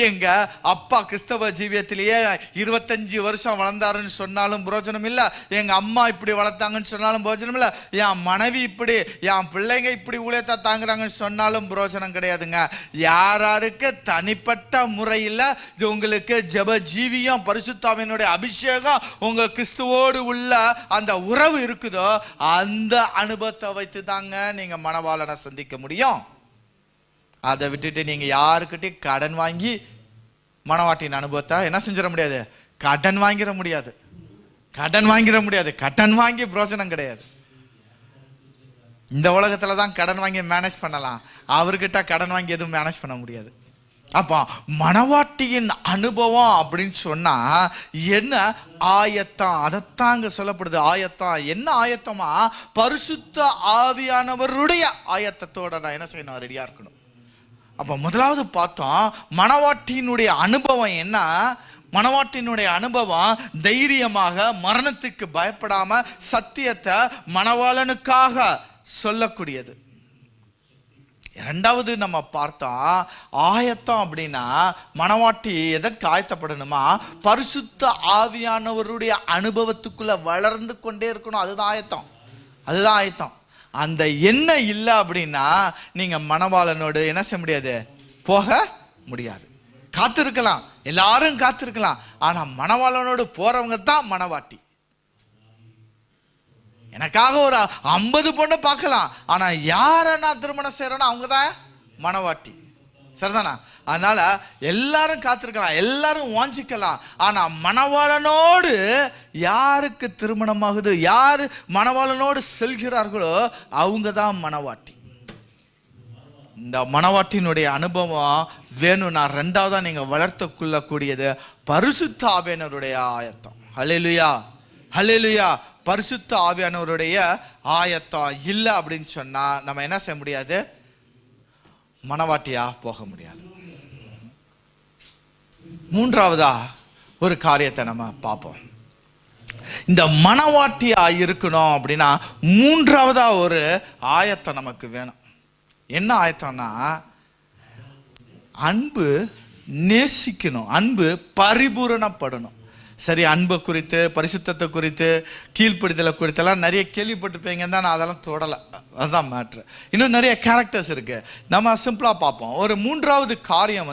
எங்க அப்பா கிறிஸ்தவ ஜீவியத்திலேயே 25 வருஷம் வளர்ந்தாருன்னு சொன்னாலும் பிரயோஜனம் இல்லை. எங்க அம்மா இப்படி வளர்த்தாங்கன்னு சொன்னாலும் பிரயோஜனம் இல்லை. என் மனைவி இப்படி, என் பிள்ளைங்க இப்படி ஊழியத்தை தாங்குறாங்கன்னு சொன்னாலும் பிரயோஜனம் கிடையாதுங்க. யாருக்கு தனிப்பட்ட முறையில் உங்களுக்கு ஜெப ஜீவியம், பரிசுத்தாவினுடைய அபிஷேகம், உங்க கிறிஸ்துவோடு உள்ள அந்த உறவு இருக்குதோ அந்த அனுபவத்தை வைத்து தாங்க நீங்க மணவாளனை சந்திக்க முடியும். அதை விட்டுட்டு நீங்க யாருக்கிட்டையும் கடன் வாங்கி மணவாட்டின் அனுபவத்தை என்ன செஞ்சிட முடியாது? கடன் வாங்கிட முடியாது. கடன் வாங்கி பிரோஜனம் கிடையாது. இந்த உலகத்துல தான் கடன் வாங்கி மேனேஜ் பண்ணலாம். அவர்கிட்ட கடன் வாங்கி எதுவும் மேனேஜ் பண்ண முடியாது. அப்போ மணவாட்டியின் அனுபவம் அப்படின்னு சொன்னா என்ன? ஆயத்தம். அதைத்தாங்க சொல்லப்படுது, ஆயத்தம். என்ன ஆயத்தமா? பரிசுத்த ஆவியானவருடைய ஆயத்தத்தோட நான் என்ன செய்யணும்? ரெடியா இருக்கணும். அப்போ முதலாவது பார்த்தோம் மணவாட்டியினுடைய அனுபவம் என்ன? மணவாட்டினுடைய அனுபவம் தைரியமாக மரணத்துக்கு பயப்படாம சத்தியத்தை மணவாளனுக்காக சொல்லக்கூடியது. இரண்டாவது நம்ம பார்த்தோம் ஆயத்தம் அப்படின்னா மணவாட்டி எதற்கு ஆயத்தப்படணுமா? பரிசுத்த ஆவியானவருடைய அனுபவத்துக்குள்ள வளர்ந்து கொண்டே இருக்கணும். அதுதான் ஆயத்தம், அதுதான் ஆயத்தம். அந்த எண்ணம் இல்லை அப்படின்னா நீங்க மணவாளனோடு என்ன செய்ய முடியாது? போக முடியாது. காத்திருக்கலாம், எல்லாரும் காத்திருக்கலாம், ஆனா மணவாளனோடு போறவங்க தான் மணவாட்டி. எனக்காக ஒரு 50 பொண்ணு பார்க்கலாம், ஆனா யாரை நான் திருமணம் செய்யறேனோ அவங்க தான் மணவாட்டி. சரிதானா? அதனால எல்லாரும் காத்திருக்கலாம், எல்லாரும் வாஞ்சிக்கலாம், ஆனா மணவாளனோடு யாருக்கு திருமணமாகுது, யாரு மணவாளனோடு செல்கிறார்களோ அவங்க தான் மணவாட்டி. இந்த மணவாட்டினுடைய அனுபவம் வேணும்னா ரெண்டாவதா நீங்க வளர்த்து கொள்ளக்கூடியது பரிசுத்த ஆவியானவருடைய ஆயத்தம். ஹல்லேலூயா, ஹல்லேலூயா. பரிசுத்த ஆவியானவருடைய ஆயத்தம் இல்லை அப்படின்னு சொன்னா நம்ம என்ன செய்ய முடியாது? மணவாட்டியா போக முடியாது. மூன்றாவதா ஒரு காரியத்தை நம்ம பார்ப்போம். இந்த மணவாட்டியா இருக்கணும் அப்படின்னா மூன்றாவதா ஒரு ஆயத்தம் நமக்கு வேணும். என்ன ஆயத்தம்னா அன்பு நேசிக்கணும், அன்பு பரிபூரணப்படணும். சரி, அன்பை குறித்து பரிசுத்தத்தை குறித்து கீழ்ப்படுதலை குறித்தெல்லாம் நிறைய கேள்விப்பட்டிருப்பீங்க தான், நான் அதெல்லாம் தொடலை, அதுதான் மேட்ரு. இன்னும் நிறைய கேரக்டர்ஸ் இருக்கு, நம்ம சிம்பிளாக பார்ப்போம். ஒரு மூன்றாவது காரியம்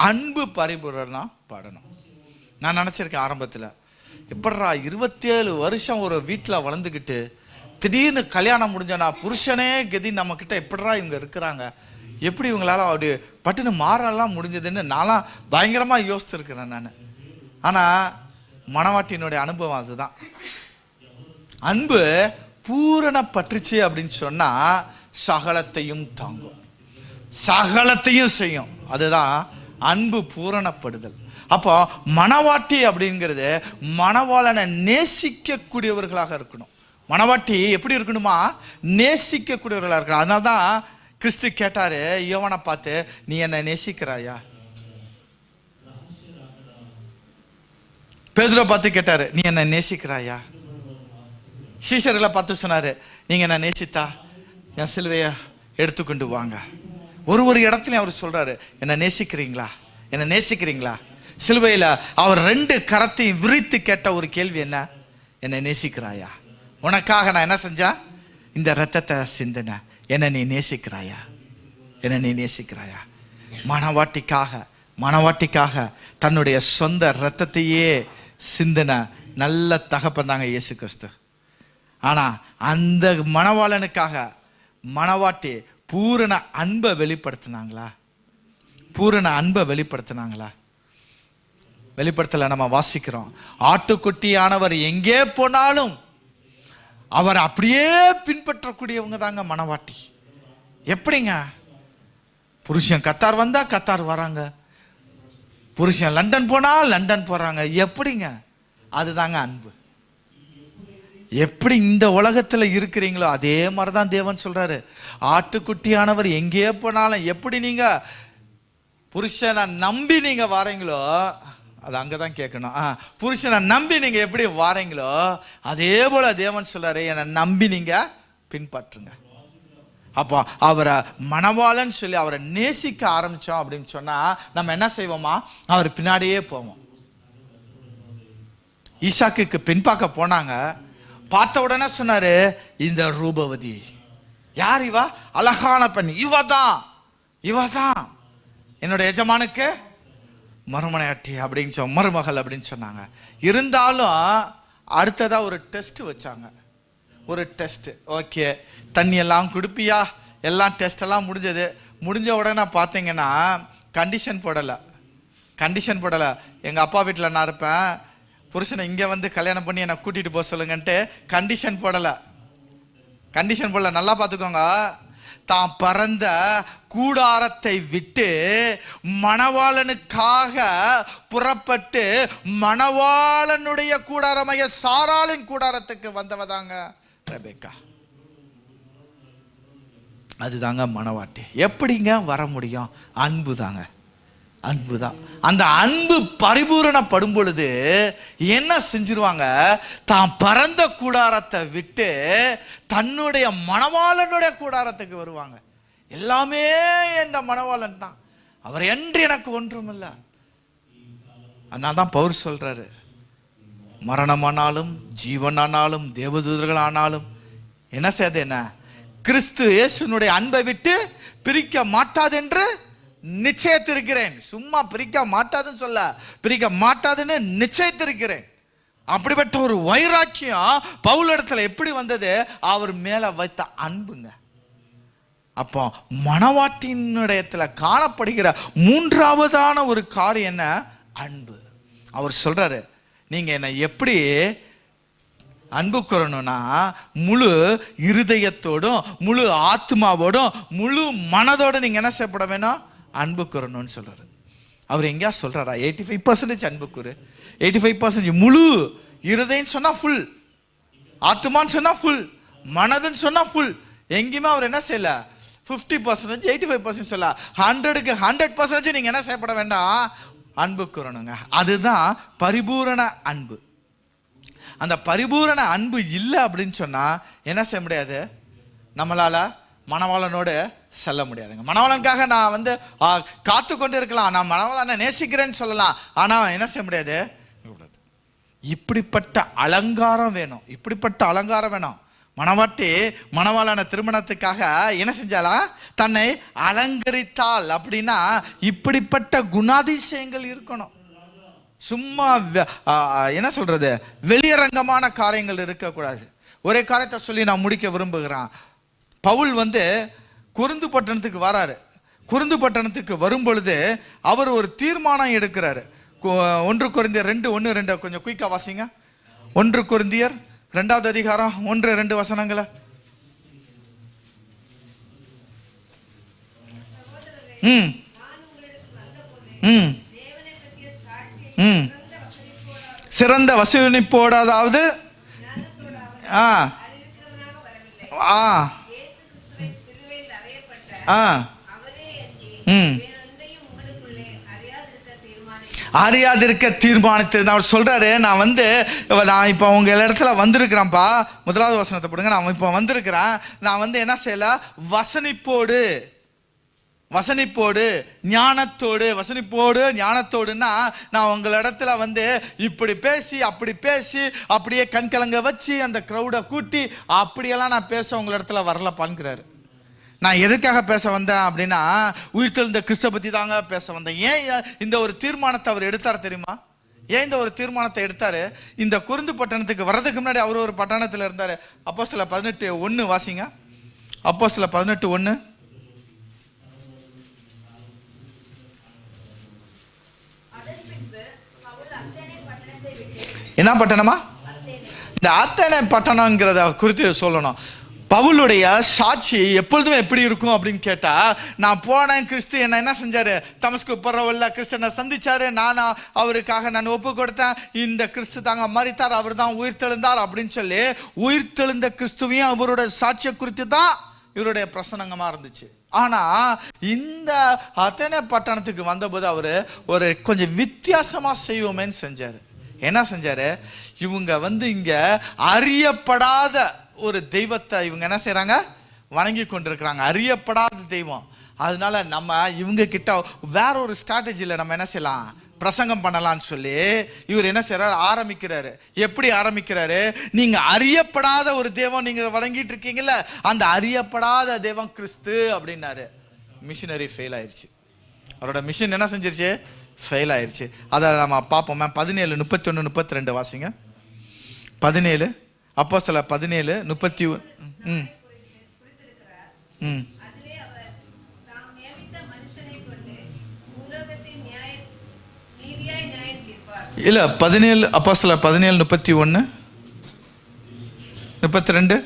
அன்பு பரிபூரணப்படணும். நான் நினச்சிருக்கேன் ஆரம்பத்தில், எப்படா 27 வருஷம் ஒரு வீட்டில் வளர்ந்துக்கிட்டு திடீர்னு கல்யாணம் முடிஞ்சனா புருஷனே கதி நம்ம கிட்ட எப்படா இவங்க இருக்கிறாங்க, எப்படி இவங்களால அப்படி பட்டுன்னு மாறலாம் முடிஞ்சதுன்னு நான்லாம் பயங்கரமாக யோசித்துருக்கிறேன் நான். ஆனால் மணவாட்டியினுடைய அனுபவம் அதுதான். அன்பு பூரணப்பட்டுச்சு அப்படின்னு சொன்னா சகலத்தையும் தாங்கும், சகலத்தையும் செய்யும். அதுதான் அன்பு பூரணப்படுதல். அப்போ மணவாட்டி அப்படிங்கிறது மணவாளனை நேசிக்கக்கூடியவர்களாக இருக்கணும். மணவாட்டி எப்படி இருக்கணுமா? நேசிக்கக்கூடியவர்களாக இருக்கணும். அதனால தான் கிறிஸ்து கேட்டாரு யோவானை பார்த்து, நீ என்னை நேசிக்கிறாயா? பேதுருவை பார்த்து கேட்டாரு, நீ என்ன நேசிக்கிறாயா? சீஷர்களை பார்த்து சொன்னாரு, நீங்க என்ன நேசித்தா என் சிலுவைய எடுத்துக்கொண்டு வாங்க. ஒரு இடத்துல அவர் சொல்றாரு, என்ன நேசிக்கிறீங்களா, என்ன நேசிக்கிறீங்களா? சிலுவையில அவர் 2 கரத்தையும் விரித்து கேட்ட ஒரு கேள்வி என்ன? என்னை நேசிக்கிறாயா? உனக்காக நான் என்ன செஞ்சேன்? இந்த ரத்தத்தை சிந்தின. என்ன நீ நேசிக்கிறாயா? என்ன நீ நேசிக்கிறாயா? மணவாட்டிக்காக தன்னுடைய சொந்த ரத்தத்தையே சிந்தின நல்ல தகப்பன் தாங்க இயேசு கிறிஸ்து. ஆனா அந்த மணவாளனுக்காக மணவாட்டி பூரண அன்பை வெளிப்படுத்தினாங்களா? பூரண அன்பை வெளிப்படுத்தினாங்களா? வெளிப்படுத்தல. நம்ம வாசிக்கிறோம், ஆட்டுக்குட்டியானவர் எங்கே போனாலும் அவர் அப்படியே பின்பற்றக்கூடியவங்க தாங்க மணவாட்டி. எப்படிங்க? புருஷன் கத்தார் வந்தா கத்தார் வராங்க, புருஷன் லண்டன் போனா லண்டன் போறாங்க. எப்படிங்க? அதுதாங்க அன்பு. எப்படி இந்த உலகத்துல இருக்கிறீங்களோ அதே மாதிரிதான் தேவன் சொல்றாரு, ஆட்டுக்குட்டியானவர் எங்கே போனாலும் எப்படி நீங்க புருஷனை நம்பி நீங்க வாரீங்களோ, அது அங்கதான் கேட்கணும். புருஷனை நம்பி நீங்க எப்படி வாரீங்களோ அதே போல தேவன் சொல்றாரு, என்னை நம்பி நீங்க பின்பற்றுங்க. அப்போ அவரை மணவாளன் சொல்லி அவரை நேசிக்க ஆரம்பிச்சோம் அப்படின்னு சொன்னா நம்ம என்ன செய்வோமா? அவர் பின்னாடியே போவோம். ஈசாக்குக்கு பெண் பார்க்க போனாங்க, பார்த்த உடனே சொன்னாரு, இந்த ரூபவதி யார் இவா? அழகான பெண், இவதான் என்னோட எஜமானுக்கு மறுமனையாட்டி அப்படின்னு மருமகள் அப்படின்னு சொன்னாங்க. இருந்தாலும் அடுத்ததா ஒரு டெஸ்ட் வச்சாங்க. ஒரு டெஸ்ட், ஓகே தண்ணி எல்லாம் குடிப்பியா, எல்லாம் டெஸ்ட் எல்லாம் முடிஞ்ச உடனே பார்த்தீங்கன்னா கண்டிஷன் போடலை. எங்கள் அப்பா வீட்டில் நான் இருப்பேன், புருஷனை இங்கே வந்து கல்யாணம் பண்ணி என்னை கூட்டிகிட்டு போக சொல்லுங்கன்ட்டு கண்டிஷன் போடலை. நல்லா பார்த்துக்கோங்க, தான் பறந்த கூடாரத்தை விட்டு மணவாளனுக்காக புறப்பட்டு மணவாளனுடைய கூடாரமைய சாராளின் கூடாரத்துக்கு வந்தவதாங்க ரெபெக்கா. அதுதாங்க மணவாட்டி. எப்படிங்க வர முடியும்? அன்பு தாங்க, அன்பு தான். அந்த அன்பு பரிபூரணப்படும் பொழுது என்ன செஞ்சிருவாங்க? தான் பறந்த கூடாரத்தை விட்டு தன்னுடைய மணவாளனுடைய கூடாரத்துக்கு வருவாங்க. எல்லாமே இந்த மணவாளன் தான், அவர் என்று எனக்கு ஒன்றும் இல்லை. அதனால தான் பவுல் சொல்றாரு, மரணமானாலும் ஜீவனானாலும் தேவதூதர்கள் ஆனாலும் என்ன செய்யாது, என்ன கிறிஸ்து இயேசுனுடைய அன்பை விட்டு பிரிக்க மாட்டாதென்று நிச்சயத்திருக்கிறேன். சும்மா பிரிக்க மாட்டாதுன்னு சொல்ல, பிரிக்க மாட்டாதுன்னு நிச்சயத்திருக்கிறேன். அப்படிப்பட்ட ஒரு வைராக்கியம் பவுல் இடத்துல எப்படி வந்தது? அவர் மேல வைத்த அன்புங்க. அப்போ மணவாட்டினுடையத்துல காணப்படுகிற மூன்றாவதான ஒரு காரியம் என்ன? அன்பு. அவர் சொல்றாரு, நீங்க என்ன எப்படி அன்பு கூறணும்னா முழு இருதயத்தோடும் முழு ஆத்மாவோடும் முழு மனதோடு நீங்க என்ன செய்யப்பட வேணும்? அன்பு கூறணும்னு சொல்றாரு. அவர் எங்கேயா சொல்றாரா 85% அன்பு கூறு, 85% முழு இருதயம் சொன்னா ஃபுல், ஆத்மான்னு சொன்னா ஃபுல், மனதுன்னு சொன்னா ஃபுல். எங்கேயுமே அவர் என்ன செய்யல 50%, 85% சொல்ல, 100க்கு 100% நீங்க என்ன செய்யப்பட வேண்டாம்? அன்பு கூறணுங்க. அதுதான் பரிபூரண அன்பு. அந்த பரிபூரண அன்பு இல்லை அப்படின்னு சொன்னா என்ன செய்ய முடியாது? நம்மளால மணவாளனோடு செல்ல முடியாதுங்க. மணவாளனுக்காக நான் காத்து கொண்டு இருக்கலாம், நான் மணவாளனை நேசிக்கிறேன்னு சொல்லலாம், ஆனா என்ன செய்ய முடியாது? இப்படிப்பட்ட அலங்காரம் வேணும், இப்படிப்பட்ட அலங்காரம் வேணும். மணவாட்டி மணவாளன திருமணத்துக்காக என்ன செஞ்சாலா? தன்னை அலங்கரித்தாள். அப்படின்னா இப்படிப்பட்ட குணாதிசயங்கள் இருக்கணும். சும்மா என்ன சொல்றது, வெளியரங்கமான காரியங்கள் இருக்கக்கூடாது. ஒரே காரியத்தை சொல்லி நான் முடிக்க விரும்புகிறேன். பவுல் கொரிந்து பட்டணத்துக்கு வராரு. கொரிந்து பட்டணத்துக்கு வரும் பொழுது அவர் ஒரு தீர்மானம் எடுக்கிறாரு. 1 கொரிந்தியர் 2:1-2 கொஞ்சம் குயிக்கா வாசிங்க. 1 கொரிந்தியர் 2வது அதிகாரம் 1-2 வசனங்களை. சிறந்த வசனிப்போட, அதாவது அறியாதிருக்க தீர்மானித்து அவர் சொல்றாரு. நான் இப்போ உங்க இடத்துல வந்திருக்கிறேன்ப்பா. 1வது வசனத்தை போடுங்க. நான் இப்போ வந்திருக்கிறேன். நான் என்ன செய்யல? வசனிப்போடு ஞானத்தோடு, வசனிப்போடு ஞானத்தோடுன்னா நான் உங்களிடத்துல இப்படி பேசி அப்படி பேசி அப்படியே கண் கலங்க வச்சு அந்த க்ரௌடை கூட்டி அப்படியெல்லாம் நான் பேச உங்களிடத்துல வரல பான்கிறாரு. நான் எதுக்காக பேச வந்தேன் அப்படின்னா உயிர்த்தெழுந்த கிறிஸ்துவை பத்தி தாங்க பேச வந்தேன். ஏன் இந்த ஒரு தீர்மானத்தை அவர் எடுத்தார் தெரியுமா? ஏன் இந்த ஒரு தீர்மானத்தை எடுத்தாரு? இந்த கொரிந்து பட்டணத்துக்கு வர்றதுக்கு முன்னாடி அவர் ஒரு பட்டணத்துல இருந்தாரு. அப்போஸ்தலர் 18:1 வாசிங்க. அப்போஸ்தலர் 18:1. என்ன பட்டணமா? இந்த அத்தனை பட்டணங்கிறத குறித்து சொல்லணும். பவுலுடைய சாட்சி எப்பொழுதுமே எப்படி இருக்கும் அப்படின்னு கேட்டா, நான் போனேன், கிறிஸ்து என்ன செஞ்சாரு? தமஸ்கு பரவல்ல கிறிஸ்து சந்திச்சாரு, அவருக்காக நான் ஒப்பு கொடுத்தேன், இந்த கிறிஸ்து தாங்க மரித்தார், அவர் தான் உயிர்த்தெழுந்தார் அப்படின்னு சொல்லி உயிர்த்தெழுந்த கிறிஸ்துவையும் அவருடைய சாட்சியை குறித்து தான் இவருடைய பிரசனங்கமா இருந்துச்சு. ஆனா இந்த அத்தனை பட்டணத்துக்கு வந்தபோது அவரு ஒரு கொஞ்சம் வித்தியாசமா செய்வோமேன்னு செஞ்சாரு. என்ன செஞ்சாரு? இவங்க இங்க அறியப்படாத ஒரு தெய்வத்தை இவங்க என்ன செய்யறாங்க? வணங்கி கொண்டிருக்கிறாங்க. அறியப்படாத தெய்வம். அதனால நம்ம இவங்க கிட்ட வேற ஒரு ஸ்ட்ராட்டஜில நம்ம என்ன செய்யலாம்? பிரசங்கம் பண்ணலாம்னு சொல்லி இவர் என்ன செய்யறாரு? ஆரம்பிக்கிறாரு. எப்படி ஆரம்பிக்கிறாரு? நீங்க அறியப்படாத ஒரு தெய்வம் நீங்க வணங்கிட்டு இருக்கீங்கல்ல, அந்த அறியப்படாத தெய்வம் கிறிஸ்து அப்படின்னாரு. மிஷினரி ஃபெயில் ஆயிடுச்சு. அவரோட மிஷன் என்ன செஞ்சிருச்சு? ஃபெயில் ஆயிடுச்சு. அதை நம்ம பார்ப்போம். 17:31-32 வாசிங்க. 17 அப்போஸ்தலர் 17:31. இல்ல 17 அப்போஸ்தலர் 17:31 32.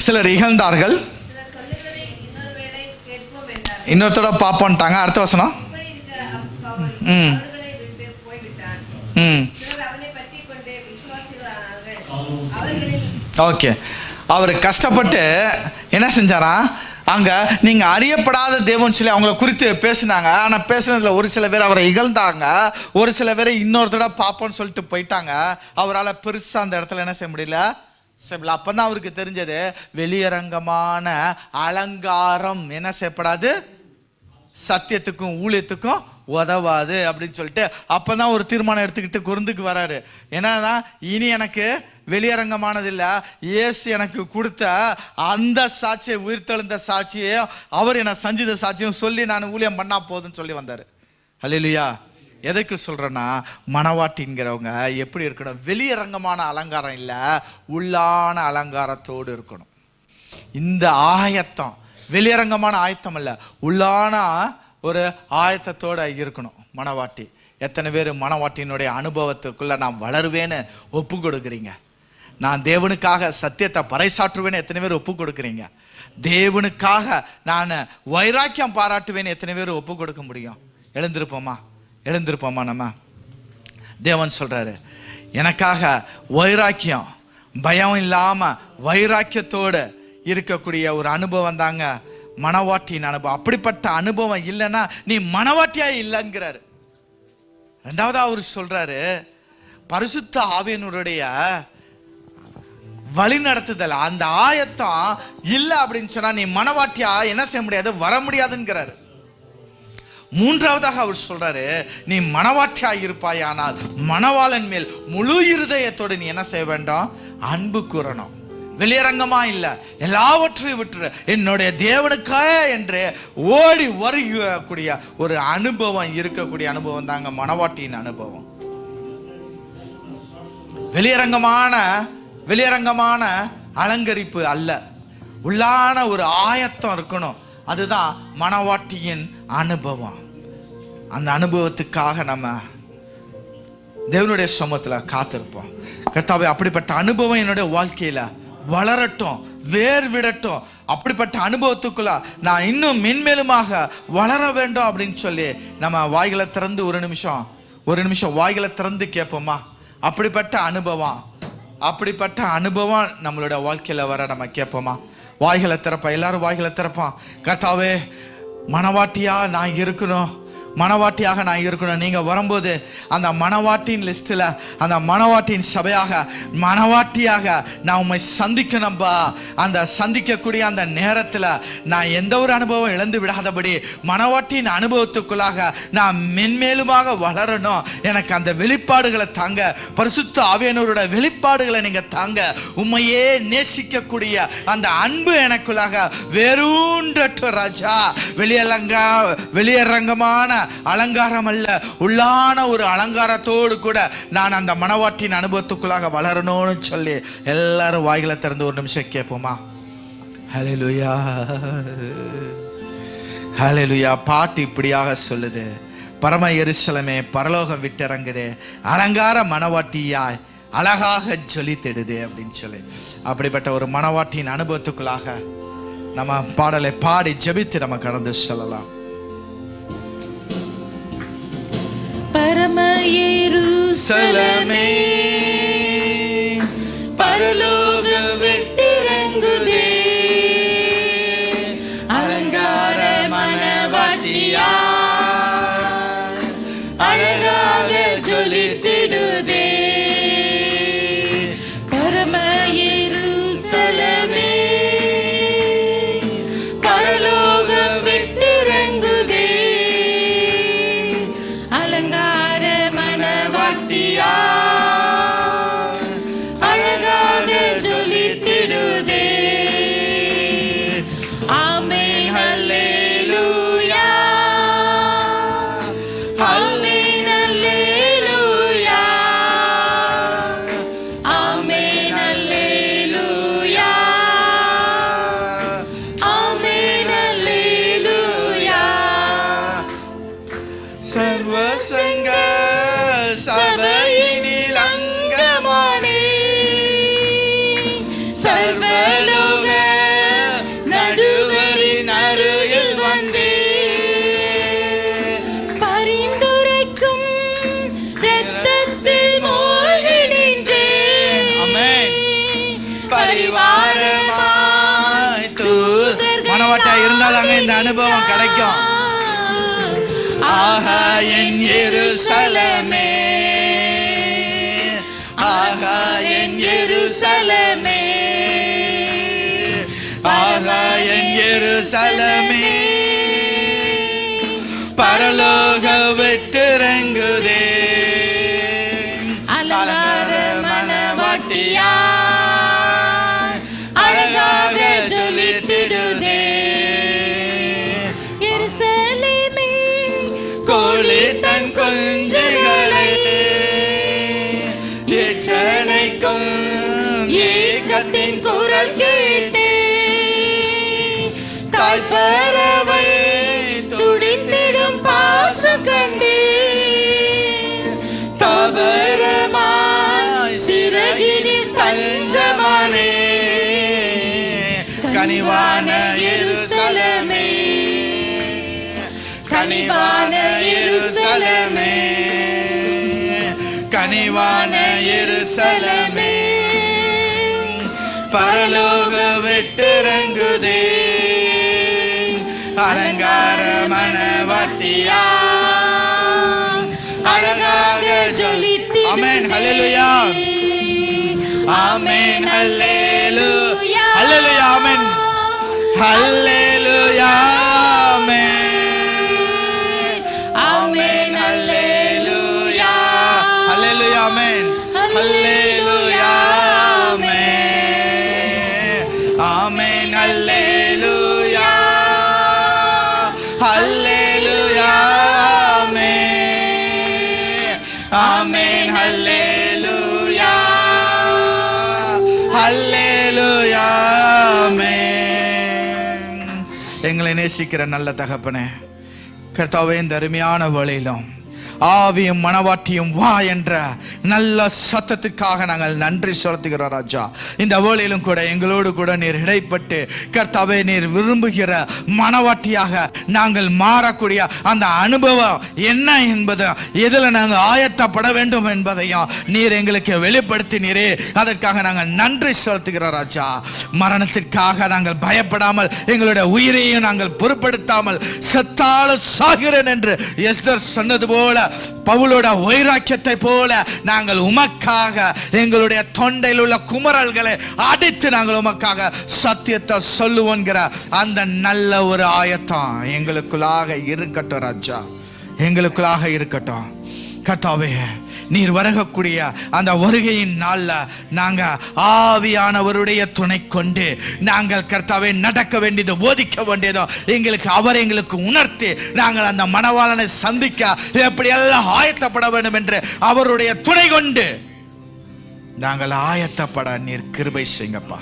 சிலர் இகழ்ந்தார்கள், சிலர் சொல்லுகிறதை இன்னொரு வேளை கேட்போம் என்றார். இன்னொருத்தோட பார்ப்போன்ட்டாங்க. அடுத்த வசனம். இப்படி இருக்க அவன் அவர்களை விட்டு போய்விட்டான். சிலர் அவனை பற்றிக் கொண்டு விசுவாசிகளானார்கள். அவர்களில் ஓகே, அவர் கஷ்டப்பட்டு என்ன செஞ்சாரா, அங்க நீங்க அறியப்படாத தேவன் சொல்லி அவங்கள குறித்து பேசினாங்க. ஆனா பேசுனதுல ஒரு சில பேர் அவரை இகழ்ந்தாங்க, ஒரு சில பேரை இன்னொருத்தோட பார்ப்போன்னு சொல்லிட்டு போயிட்டாங்க. அவரால் பெருசா அந்த இடத்துல என்ன செய்ய முடியல. அப்பதான் அவருக்கு தெரிஞ்சது வெளியரங்கமான அலங்காரம் என்ன செய்யப்படாது, சத்தியத்துக்கும் ஊழியத்துக்கும் உதவாது அப்படின்னு சொல்லிட்டு அப்பதான் ஒரு தீர்மானம் எடுத்துக்கிட்டு குருந்துக்கு வராரு. என்னன்னா, இனி எனக்கு வெளியரங்கமானது இல்லை, இயேசு எனக்கு கொடுத்த அந்த சாட்சியை, உயிர்த்தெழுந்த சாட்சியை, அவர் என்னை சஞ்சித சாட்சியும் சொல்லி நான் ஊழியம் பண்ணா போதுன்னு சொல்லி வந்தாரு. அல்லேலூயா. எதுக்கு சொல்றேன்னா, மணவாட்டிங்கிறவங்க எப்படி இருக்கணும், வெளியரங்கமான அலங்காரம் இல்லை, உள்ளான அலங்காரத்தோடு இருக்கணும். இந்த ஆயத்தம் வெளியரங்கமான ஆயத்தம் அல்ல, உள்ளான ஒரு ஆயத்தத்தோட இருக்கணும் மணவாட்டி. எத்தனை பேர் மணவாட்டியினுடைய அனுபவத்துக்குள்ள நான் வளருவேன்னு ஒப்பு கொடுக்குறீங்க? நான் தேவனுக்காக சத்தியத்தை பறைசாற்றுவேன்னு எத்தனை பேர் ஒப்பு கொடுக்குறீங்க? தேவனுக்காக நான் வைராக்கியம் பாராட்டுவேன்னு எத்தனை பேர் ஒப்பு கொடுக்க முடியும்? எழுந்திருப்போமா நம்ம? தேவன் சொல்றாரு, எனக்காக வைராக்கியம், பயம் இல்லாம வைராக்கியத்தோடு இருக்கக்கூடிய ஒரு அனுபவம் தாங்க மணவாட்டியின் அனுபவம். அப்படிப்பட்ட அனுபவம் இல்லைன்னா நீ மணவாட்டியா இல்லைங்கிறாரு. ரெண்டாவது அவர் சொல்றாரு, பரிசுத்த ஆவியானவருடைய வழி நடத்துதல், அந்த ஆயத்தம் இல்லை அப்படின்னு சொன்னா நீ மணவாட்டியா என்ன செய்ய முடியாது, வர முடியாதுங்கிறாரு. மூன்றாவதாக அவர் சொல்றாரு, நீ மணவாட்டியா இருப்பாயானால் மணவாளன் மேல் முழு இருதயத்தோடு நீ என்ன செய்ய வேண்டும், அன்பு கூறணும். வெளியரங்கமா இல்ல, எல்லாவற்றையும் விட்டுரு, என்னுடைய தேவனுக்காக என்று ஓடி வருகக்கூடிய ஒரு அனுபவம் இருக்கக்கூடிய அனுபவம் தாங்க மணவாட்டியின் அனுபவம். வெளியரங்கமான அலங்கரிப்பு அல்ல, உள்ளான ஒரு ஆயத்தம் இருக்கணும். அதுதான் மணவாட்டியின் அனுபவம். அந்த அனுபவத்துக்காக நம்ம தேவனுடைய சமூகத்துல காத்திருப்போம். கர்த்தாவே, அப்படிப்பட்ட அனுபவம் என்னுடைய வாழ்க்கையில வளரட்டும், வேர் விடட்டும். அப்படிப்பட்ட அனுபவத்துக்குள்ள நான் இன்னும் மென்மேலுமாக வளர வேண்டும் அப்படின்னு சொல்லி நம்ம வாய்களை திறந்து ஒரு நிமிஷம் வாய்களை திறந்து கேட்போமா? அப்படிப்பட்ட அனுபவம் நம்மளோட வாழ்க்கையில வர நம்ம கேட்போமா? வாய்களை திறப்பா, எல்லாரும் வாய்களை திறப்பான். கர்த்தாவே, மணவாட்டியா நான் இருக்கணும், மணவாட்டியாக நான் இருக்கணும். நீங்க வரும்போது அந்த மணவாட்டின் லிஸ்ட்ல, அந்த மணவாட்டின் சபையாக, மணவாட்டியாக நான் உண்மை சந்திக்கணும்பா. அந்த சந்திக்கக்கூடிய அந்த நேரத்துல நான் எந்த ஒரு அனுபவம் இழந்து விடாதபடி மணவாட்டின் அனுபவத்துக்குள்ளாக நான் மென்மேலுமாக வளரணும். எனக்கு அந்த வெளிப்பாடுகளை தாங்க, பரிசுத்த ஆவியானவரோட வெளிப்பாடுகளை நீங்க தாங்க. உண்மையே நேசிக்கக்கூடிய அந்த அன்பு எனக்குள்ளாக வேரூன்றட்டும் ராஜா. வெளியரங்கமான அலங்காரம் அல்ல, உள்ளான ஒரு அலங்காரத்தோடு கூட நான் அந்த மணவாட்டின் அனுபவத்துக்குள்ளாக வளரணும்னு சொல்லி எல்லாரும் வாய்களை திறந்து ஒரு நிமிஷம் கேட்போமா? ஹல்லேலூயா, ஹல்லேலூயா. பாட்டு இப்படியாக சொல்லுது, பரம எருசலேமே பரலோகம் விட்டிறங்குதே, அலங்கார மணவாட்டியாய் அழகாக ஜொலித்திடுது அப்படின்னு சொல்லி. அப்படிப்பட்ட ஒரு மணவாட்டியின் அனுபவத்துக்குள்ளாக நம்ம பாடலை பாடி ஜெபித்து நம்ம கடந்து செல்லலாம். பரம எருசலேமே பரலோகம் விட்டிறங்குதே, அலங்கார மணவாட்டியாய் அழகாக ஜொலித்திடுதே. பரம எருசலேமே பரலோகம் விட்டிறங்குதே, அலங்கார மணவாட்டியாய் அழகாக ஜொலித்திடுதே. ஆமென், ஹல்லேலூயா, ஆமென், ஹல்லேலூயா, ஆமென், ஹல்லேலூயா, ஆமென், ஹல்லேலூயா. சர்வசங்க சபையினில் அங்கமானே, சர்வலோக அனுபவம் கிடைக்கும். ஆஹா என் எருசலேமே, ஆஹா என் எருசலேமே, ஆஹா என் எருசலேமே, பரலோக வெற்றிறங்குதே அலங்கார மணவாட்டியா அழகாக ஜொலித்திடுதே. எருசலேமே கோழி தன் குஞ்சுகளை ஏற்றனைக்கும் ஏகத்தின் குரல் கேட்டு தாய்ப்பறவை துடித்திடும் பாசம் கண்டே தாபரமாய் சிறகினில் தஞ்சமானே கனிவான எருசலேமே, கனிவான எருசலேமே, கனிவான எருசலேமே, பரலோக வெற்றிறங்குதே அலங்கார மணவாட்டியா அழகாக ஜொலித்திடுதே. ஆமென் ஹல்லேலூயா, ஆமென் ஹல்லேலூயா, ஹல்லேலூயா, ஆமென் ஹல்லேலூயா, ஆமென் ஹல்லேலூயா, ஹல்லேலூயா, ஆமென் ஹல்லேலூயா, ஆமென் ஹல்லேலூயா, ஹல்லேலூயா, ஆமென் ஹல்லேலூயா, ஹல்லேலூயா, ஆமென். எங்களை நேசிக்கிற நல்ல தகப்பனே, கர்த்தாவே, இந்த அருமையான வேளையிலும் ஆவியும் மனவாட்டியும் வா என்ற நல்ல சத்தத்துக்காக நாங்கள் நன்றி செலுத்துகிறோம் ராஜா. இந்த வேளையிலும் கூட எங்களோடு கூட நீர் இடைப்பட்டு கர்த்தாவே, நீர் விரும்புகிற மனவாட்டியாக நாங்கள் மாறக்கூடிய அந்த அனுபவம் என்ன என்பதை, எதில் நாங்கள் ஆயத்தப்பட வேண்டும் என்பதையும் நீர் எங்களுக்கு வெளிப்படுத்தினீரே, அதற்காக நாங்கள் நன்றி செலுத்துகிறோம் ராஜா. மரணத்திற்காக நாங்கள் பயப்படாமல், எங்களுடைய உயிரையும் நாங்கள் பொருட்படுத்தாமல், செத்தாலும் சாகிறேன் என்று எஸ்தர் சொன்னது போல, பவுலோட வைராக்கியத்தை போல நாங்கள் உமக்காக எங்களுடைய தொண்டையில் உள்ள குமரல்களை அடித்து நாங்கள் உமக்காக சத்தியத்தை சொல்லுவோங்கிற அந்த நல்ல ஒரு ஆயத்தம் எங்களுக்குள்ளாக இருக்கட்டும் ராஜா, எங்களுக்குள்ளாக இருக்கட்டும். கர்த்தாவே, நீர் வரக்கூடிய அந்த வருகையின் நாள்ல நாங்க ஆவியானவருடைய துணை கொண்டு நாங்கள் கர்த்தாவே நடக்க வேண்டியது, போதிக்க வேண்டியதோ எங்களுக்கு உணர்த்தி நாங்கள் அந்த மணவாளனை சந்திக்க எப்படியெல்லாம் ஆயத்தப்பட வேண்டும் என்று அவருடைய துணை கொண்டு நாங்கள் ஆயத்தப்பட நீர் கிருபை செய்யுங்கப்பா.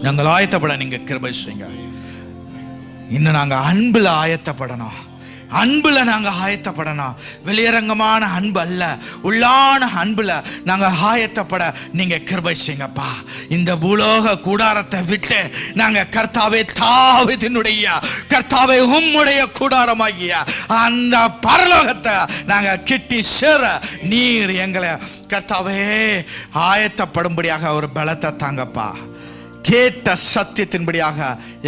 நாங்கள் ஆயத்தப்பட நீங்க கிருபை செய்யுங்க. இன்னும் நாங்க அன்புல ஆயத்தப்படணும், அன்புல நாங்க ஆயத்தப்படணும். வெளியரங்கமான அன்பு அல்ல, உள்ளான அன்புல நாங்க ஆயத்தப்பட நீங்க கிருபை செய்யுங்கப்பா. இந்த பூலோக கூடாரத்தை விட்டு நாங்க கர்த்தாவே, தாவீதினுடைய கர்த்தாவே உம்முடைய கூடாரமாகிய அந்த பரலோகத்தை நாங்க கிட்டி சேர நீர் எங்களை கர்த்தாவே ஆயத்தப்படும்படியாக ஒரு பலத்தை தாங்கப்பா. கேட்ட சத்தியத்தின்படியாக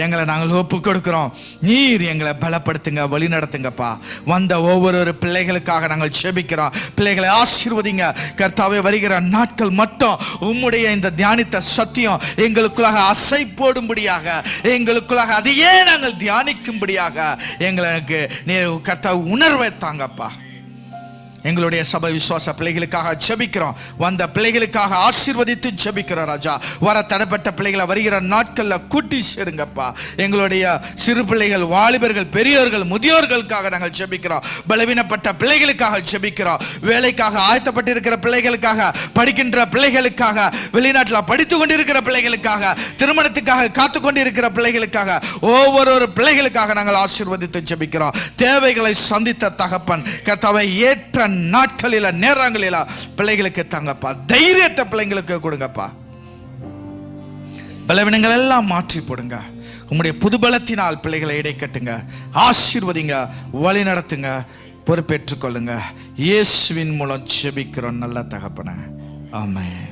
எங்களை நாங்கள் ஒப்பு கொடுக்கிறோம். நீர் எங்களை பலப்படுத்துங்க, வழி நடத்துங்கப்பா. வந்த ஒவ்வொரு பிள்ளைகளுக்காக நாங்கள் ஜெபிக்கிறோம். பிள்ளைகளை ஆசீர்வதிங்க கர்த்தாவே. வருகிற நாட்கள் மட்டும் உம்முடைய இந்த தியானித்த சத்தியம் எங்களுக்குள்ளாக அசை போடும்படியாக, எங்களுக்குள்ளாக அதையே நாங்கள் தியானிக்கும்படியாக எங்களுக்கு நீர் கர்த்தாவே உணர்வை தாங்கப்பா. எங்களுடைய சபை விசுவாச பிள்ளைகளுக்காக ஜெபிக்கிறோம். வந்த பிள்ளைகளுக்காக ஆசீர்வதித்து ஜெபிக்கிறோம் ராஜா. வர தடைப்பட்ட பிள்ளைகளை வருகிற நாட்கள்ல கூட்டி சேருங்கப்பா. எங்களுடைய சிறு பிள்ளைகள், வாலிபர்கள், பெரியோர்கள், முதியோர்களுக்காக நாங்கள் ஜெபிக்கிறோம். பலவீனப்பட்ட பிள்ளைகளுக்காக ஜெபிக்கிறோம். வேலைக்காக ஆயத்தப்பட்டிருக்கிற பிள்ளைகளுக்காக, படிக்கின்ற பிள்ளைகளுக்காக, வெளிநாட்டில் படித்து கொண்டிருக்கிற பிள்ளைகளுக்காக, திருமணத்துக்காக காத்து கொண்டிருக்கிற பிள்ளைகளுக்காக, ஒவ்வொரு பிள்ளைகளுக்காக நாங்கள் ஆசீர்வதித்து ஜெபிக்கிறோம். தேவைகளை சந்தித்த தகப்பன் கர்த்தாவை ஏற்ற நாட்களில நேரங்களில பிள்ளைகளுக்கு தாங்கப்பா. தைரியத்தை பிள்ளைங்களுக்கு கொடுங்கப்பா. பலவீனங்கள் எல்லாம் மாற்றி போடுங்க. உம்முடைய புதுபலத்தினால் பிள்ளைகளை இடை கட்டுங்க, ஆசீர்வதிங்க, வழி நடத்துங்க, பொறுப்பேற்றுக் கொள்ளுங்க. இயேசுவின் மூலம் ஜெபிக்கிறோம் நல்ல தகப்பனே, ஆமென்.